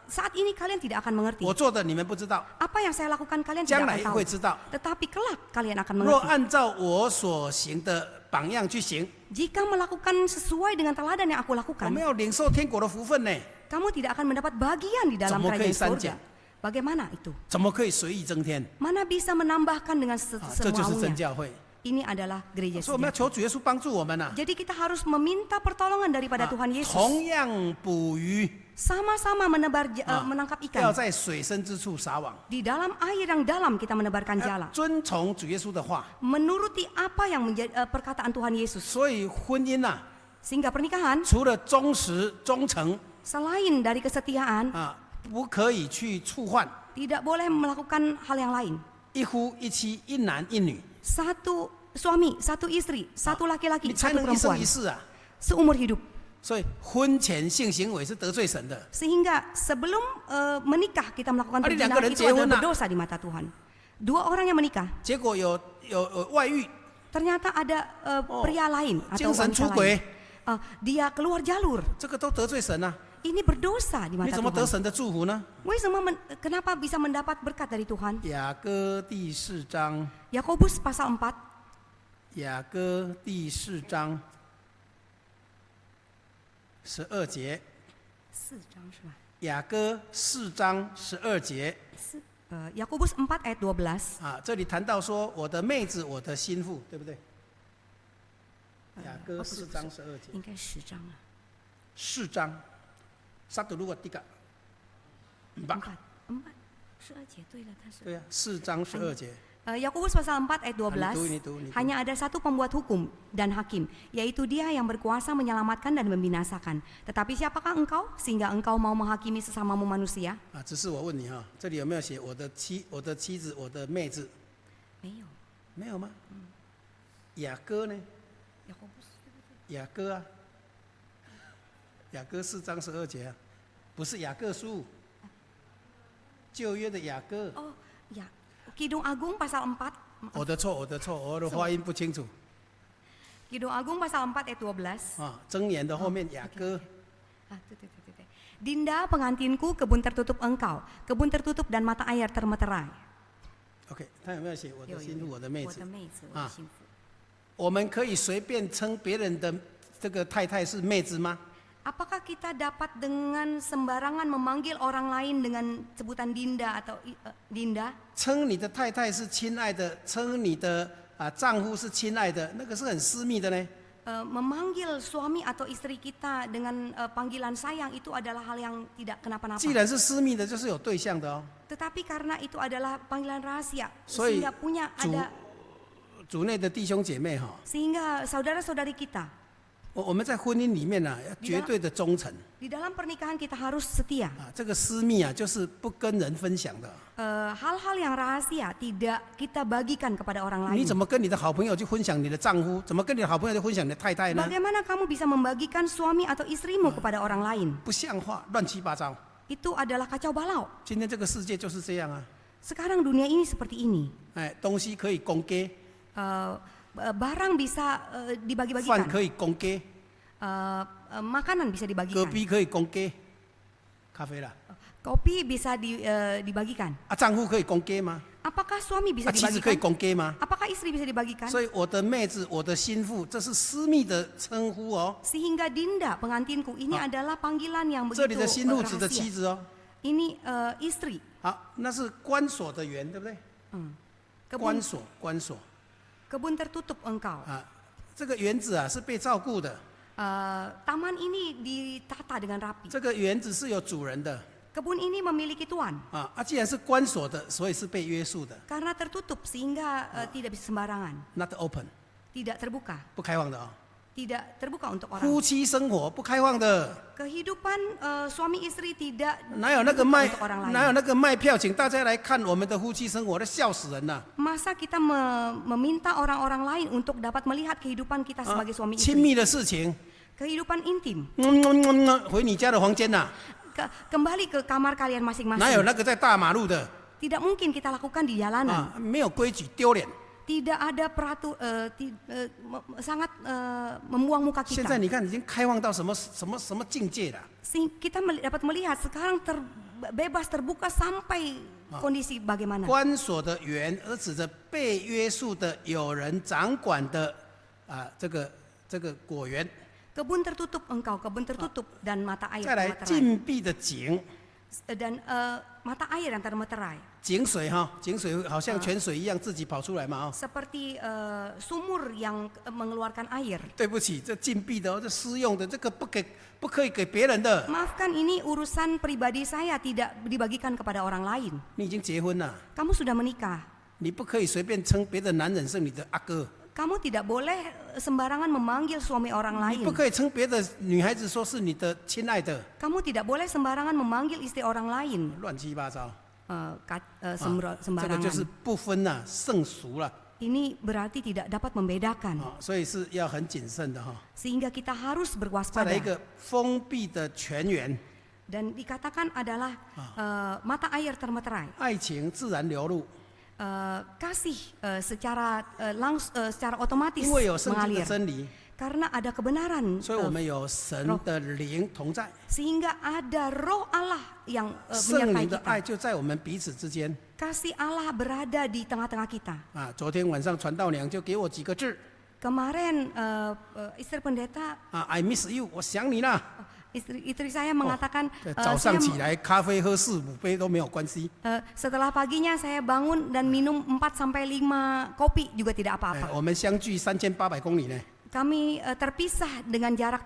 Saat ini kalian tidak akan mengerti. 我做的你们不知道， Apa yang saya lakukan kalian 将 tidak 来 akan 会 tahu. 知道。 Tetapi kelak kalian akan 若 mengerti. 按照我所行的榜样去行， Jika melakukan sesuai dengan teladan yang aku 我 lakukan, 们要领受天国的福分呢， kamu tidak akan mendapat bagian di dalam 怎么可以 kerajaan 删减？ surga. Bagaimana itu? 怎么可以随意增添？ Mana bisa menambahkan dengan 这就是真 semaunya? 教会。 Ini adalah gereja 所以我们要 sejati. 求主耶稣帮助我们呐， Jadi kita harus meminta pertolongan daripada Tuhan Yesus. 同样捕鱼， Sama-sama menangkap 要 ikan. 在水深之处撒网， Di dalam air yang dalam kita menebarkan jala. 遵从主耶稣的话。 Menuruti apa yang menjadi perkataan Tuhan Yesus. 所以婚姻呐， Sehingga pernikahan 除了忠实忠诚 selain dari kesetiaan 不可以去触犯 tidak boleh melakukan hal yang lain. 一夫一妻一男一女， Satu suami, satu istri, satu laki-laki, 你才 satu 能一生 perempuan. 一世啊。 Seumur hidup. 所以婚前性行为是得罪神的。 Sehingga sebelum menikah kita melakukan Ada perzinahan yang itu kerja adalah nak. berdosa di mata Tuhan. Dua orang yang menikah, 结果有外遇， ternyata ada pria lain atau 精神 wanita 出轨， lain. Dia keluar jalur. 这个都得罪神啊！ Ini berdosa di 你 mata 怎么得 Tuhan. 神的祝福呢？ Kenapa bisa mendapat berkat dari Tuhan? 雅歌第4章， Yakobus pasal 4, 雅歌第4章12节， 4章是吧？雅歌4章12节 Yakobus 4 ayat 12. 啊，这里谈到说我的妹子，我的心腹，对不对？雅歌4章12节，应该10章了。 4章，1 dulu 3， 4， 4 12节对了，它是。对呀，4章12节。 Yakobus pasal 4 ayat 12. Ini tuh. Hanya ada satu pembuat hukum dan hakim, yaitu Dia yang berkuasa menyelamatkan dan membinasakan. Tetapi siapakah engkau sehingga engkau mau menghakimi sesamamu manusia? 啊，只是我问你哈，这里有没有写我的妻子，我的妹子？ 没有。没有吗？雅歌呢？ Yakobus 雅歌啊，雅歌4章12节啊，不是雅各书，旧约的雅歌。 Oh, ya. Kidung Agung pasal 4. 我的错，我的发音不清楚 Kidung Agung pasal 4 ayat 12. 啊。箴言的后面雅歌， Tuh. Dinda pengantinku, kebun tertutup engkau, kebun tertutup dan mata air termeterai. OK， 他有没有写我的心腹，我的妹子？我的妹子，我的心腹。我们可以随便称别人的这个太太是妹子吗？ Apakah kita dapat dengan sembarangan memanggil orang lain dengan sebutan Dinda atau Dinda? 称你的太太是亲爱的，称你的丈夫是亲爱的，那个是很私密的呢。 Memanggil suami atau istri kita dengan panggilan sayang itu adalah hal yang tidak kenapa-napa. 既然是私密的，就是有对象的哦。 Tetapi karena itu adalah panggilan rahasia, 所以 sehingga punya ada 主内的弟兄姐妹哈， sehingga saudara-saudari kita 我们在婚姻里面呢，要绝对的忠诚 di dalam pernikahan kita harus setia. 啊。这个私密啊，就是不跟人分享的。 Hal-hal yang rahasia tidak kita bagikan kepada orang 你 lain. 怎么跟你的好朋友去分享你的丈夫？怎么跟你的好朋友去分享你的太太呢？ Bagaimana kamu bisa membagikan suami atau istrimu kepada orang lain? 不像话，乱七八糟。 Itu adalah kacau balau. 今天这个世界就是这样啊。 Sekarang dunia ini seperti ini. 哎，东西可以公给， Barang bisa 饭 dibagi-bagikan. 可以公给， Makanan bisa 隔 dibagikan. 壁可以公给，咖啡啦。 Kopi bisa dibagikan. 啊，丈夫可以公给吗？ Apakah suami 啊， bisa 妻子可以 dibagikan? 公给吗？ Apakah istri bisa dibagikan? 所以我的妹子，我的心腹，这是私密的称呼哦。 Sehingga Dinda pengantinku ini adalah panggilan yang 这里的 begitu 心腹指的妻 rahasia. 子哦。 Ini istri. 好，那是关锁的园，对不对？ 关锁，关锁 Kebun tertutup engkau. 啊，这个园子啊是被照顾的， Taman ini ditata dengan rapi. 这个园子是有主人的 Kebun ini memiliki tuan. 啊。既然是关锁的，所以是被约束的 Karena tertutup sehingga tidak bisa sembarangan. ，not open， Tidak terbuka. 不开放的哦。 Tidak terbuka untuk orang. 夫妻生活不开放的， Kehidupan suami istri tidak 哪有那个 terbuka 卖 untuk orang 哪有 lain. 那个卖票，请大家来看我们的夫妻生活，那笑死人了。 Masa kita meminta orang-orang lain untuk dapat melihat kehidupan kita sebagai suami 亲 istri. 密的事情， Kehidupan intim. 回你家的房间呐， Kembali ke kamar kalian 哪有 masing-masing. 那个在大马路的 Tidak mungkin kita lakukan di jalanan. 啊？没有规矩，丢脸。 Tidak ada sangat membuang muka 现在 kita. 你看，已经开放到什么境界了？ Kita dapat melihat sekarang bebas terbuka sampai kondisi bagaimana. 关锁的园，而指着被约束的、有人掌管的这个果园。 Kebun tertutup engkau, kebun tertutup dan mata air 再来 termeterai. 禁闭的井， Dan mata air yang termeterai. 井水哈，井水好像泉水一样自己跑出来嘛哦。 Seperti sumur yang mengeluarkan air. 对不起，这禁闭的哦，这私用的，这个不可以给别人的。 Maafkan, ini urusan pribadi saya, tidak dibagikan kepada orang lain. 你已经结婚了， Kamu sudah menikah. 你不可以随便称别的男人是你的阿哥， Kamu tidak boleh sembarangan memanggil suami orang 你 lain. 不可以称别的女孩子说是你的亲爱的， Kamu tidak boleh sembarangan memanggil istri orang lain. 乱七八糟。这个 Sembarangan. 就是不分呐、圣俗了。Ini berarti tidak dapat membedakan. 所以是要很谨慎的哈。 Sehingga kita harus 再来一 berwaspada. 个封闭的泉源， Dan dikatakan adalah mata air termeterai. 爱情自然流露， Kasih secara otomatis 因为有圣经的 mengalir. 真理， Karena ada kebenaran, 所以我们有神的灵同在， sehingga ada roh Allah yang 圣 menyertai 灵的爱 kita. 就在我们彼此之间。 Kasih Allah berada di tengah-tengah kita. 昨天晚上传道娘就给我几个字 Kemarin istri pendeta, ，I miss you， 我想你啦。 istri saya mengatakan, 早上 saya 起来咖啡喝4-5杯都没有关系。 setelah paginya saya bangun dan minum 4 sampai 5 kopi juga tidak apa-apa. 我们相距3800公里呢， Kami terpisah dengan jarak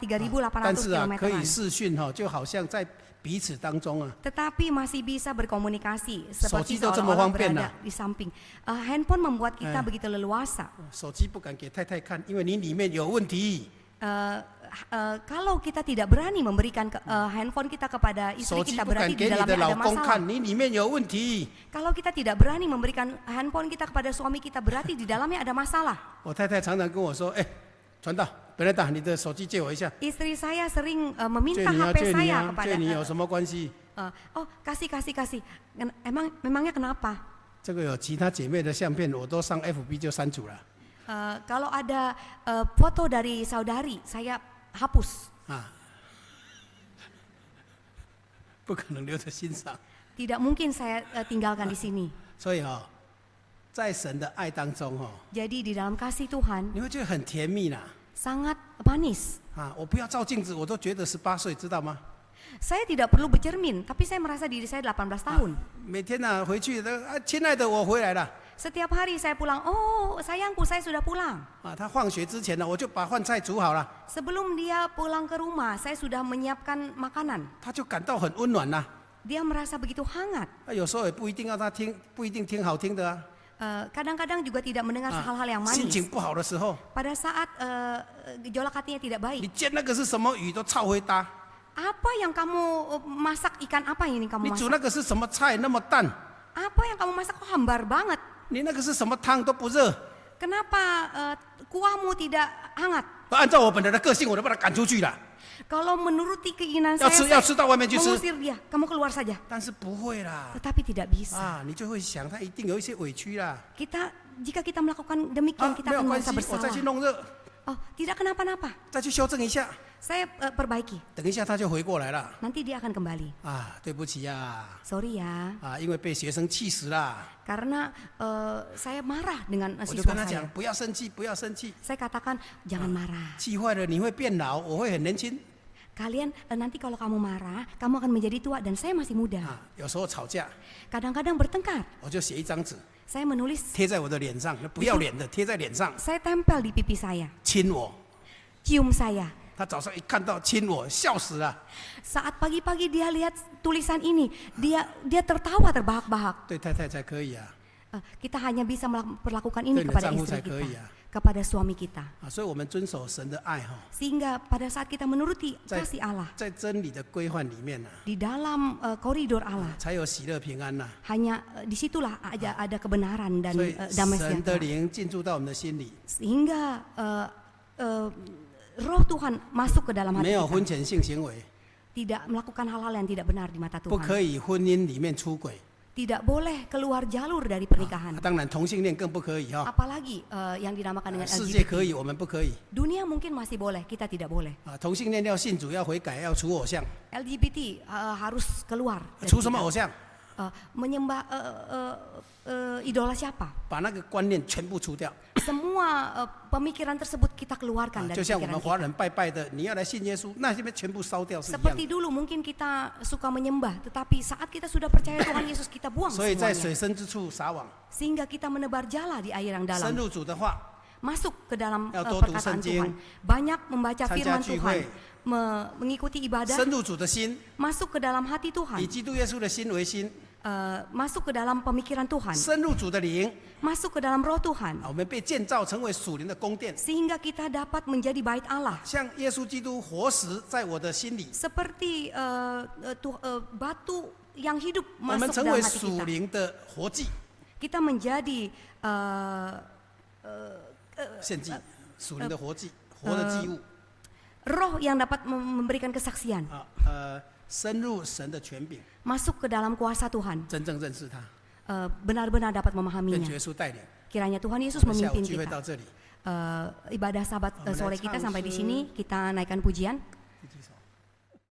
但 3.800 是可以 km. 视讯就好像在彼此当中啊。 Tetapi masih bisa berkomunikasi 手 seperti 机都这么 seolah-olah 方便 berada 啊。 di samping. Handphone membuat kita begitu leluasa. 手机不敢给太太看，因为你里面有问题。 Kalau kita tidak berani memberikan handphone kita kepada 手 istri 机 kita 不敢 berarti 给 di 你的 dalamnya 老 ada 公 masalah. 看，你里面有问题。 Kalau kita tidak berani memberikan handphone kita kepada suami kita berarti di dalamnya ada masalah. 我太太常常跟我说：“传道，本来打你的手机借我一下。 Istri saya sering 借 meminta 你啊， HP 借你 saya 啊， kepada 借你有什么关系？ oh kasih. Memangnya kenapa? 这个有其他姐妹的相片，我都上 FB 就删除了。 Kalau ada foto dari saudari saya hapus. 不可能留在心上。 Tidak mungkin saya tinggalkan di sini. 所以在神的爱当中Jadi di dalam kasih Tuhan 你会觉得很甜蜜啦。 sangat manis. 我不要照镜子，我都觉得18岁，知道吗？ Saya tidak perlu bercermin, tapi saya merasa diri saya 18 tahun. 每天回去亲爱的，我回来了。 Setiap hari saya pulang, oh sayangku saya sudah pulang. 他放学之前呢，我就把饭菜煮好了， Sebelum dia pulang ke rumah, saya sudah menyiapkan makanan. 他就感到很温暖啦。 Dia merasa begitu hangat. 有时候也不一定要他听，不一定听好听的啊。 Kadang-kadang juga tidak mendengar hal-hal yang 心 manis. 情不好的时候， Pada saat gejolak hatinya tidak 你 baik. 煎那个是什么鱼都超会搭， Apa yang kamu masak, ikan apa ini kamu 你煮 masak? 那个是什么菜那么淡， Apa yang kamu masak kok hambar banget? 你那个是什么汤都不热。 Kenapa kuahmu tidak hangat? 按照我本人的个性，我都把他赶出去了。 Kalau menuruti keinginan 要 saya, 吃要吃到外面去吃， mengusir dia, kamu keluar saja. 但是不会啦。 Tetapi tidak bisa. 你就会想他一定有一些委屈啦。 Jika kita melakukan demikian, 没 kita 有 akan 关 merasa 系，我再去 bersalah. 弄热， Oh, tidak kenapa-napa. 再去修正一下， Saya perbaiki. 等一下他就回过来了。 Nanti dia akan kembali. 对不起呀， Sorry ya, 因为被学生气死啦。 karena saya marah dengan 我就 siswa 跟他讲 saya. 不要生气，不要生气， Saya katakan jangan marah. 气坏了你会变老，我会很年轻。 Kalian nanti kalau kamu marah, kamu akan menjadi tua dan saya masih muda. 有时候吵架， Kadang-kadang bertengkar. 我就写一张纸 Saya menulis, 贴在我的脸上，不要脸的贴在脸上， saya tempel di pipi saya, 亲我。 cium saya. 他早上一看到亲我，笑死了。 Saat pagi-pagi dia lihat tulisan ini, dia tertawa terbahak-bahak. 对太太才可以啊， Kita hanya bisa melakukan ini Itu kepada yang istri丈夫才可以 kita, 啊。 kepada suami kita. 所以我们遵守神的爱Sehingga pada saat kita menuruti 在 kasih Allah 在真理的规范里面 di dalam koridor Allah, 才有喜乐平安 hanya disitulah ada kebenaran dan 所以 damai 神的 sejahtera. 灵进入到我们的心里， Sehingga roh Tuhan masuk ke dalam 没 hati 有婚 kita, 前性行为， tidak melakukan hal-hal yang tidak benar di mata 不 Tuhan, 可以婚姻里面出轨。 tidak boleh keluar jalur dari pernikahan. 当然同性恋更不可以 Apalagi yang dinamakan dengan 世界可 LGBT. 以，我们不可以。 Dunia mungkin masih boleh, kita tidak boleh. 同性恋要信主，要悔改，要除偶像， LGBT harus keluar. dari 除什么 kita. 偶像？ Menyembah idola siapa? 把那个观念全部除掉。 Semua pemikiran tersebut kita keluarkan 就 dari 像我 pikiran 们华 kita. 人拜拜的，你要来信耶稣，那这边全部烧掉是一样 Seperti 的。 dulu mungkin kita suka menyembah, tetapi saat kita sudah percaya Tuhan Yesus, kita buang 所以在 semuanya. 水深之处撒网， Sehingga kita menebar jala di air yang 深 dalam. 入主的话， Masuk ke dalam 要多读 perkataan 圣经， Tuhan. Banyak membaca 参加 firman 聚 Tuhan, 会， mengikuti ibadah, 深入主的心， masuk ke dalam hati 以 Tuhan, 基督耶稣的心为心， masuk ke dalam pemikiran Tuhan, 深入主的灵， masuk ke dalam roh Tuhan. 我们被建造成为属灵的宫殿， Sehingga kita dapat menjadi bait Allah. 像耶稣基督活石在我的心里， Seperti batu yang hidup 我们 masuk 成 dalam 为 hati 属 kita. 灵的活祭。 Kita menjadi 献祭，属灵的活祭，活的祭物 roh yang dapat memberikan kesaksian, 啊，深入神的权柄， masuk ke dalam kuasa Tuhan, 真正认识他， benar-benar dapat 跟 memahaminya. 耶稣带领。 Kiranya Tuhan Yesus 我们下午 memimpin 聚会到 kita. 这里， Ibadah sahabat Amen. sore kita sampai di唱诗。 sini, kita naikkan pujian. 第几首？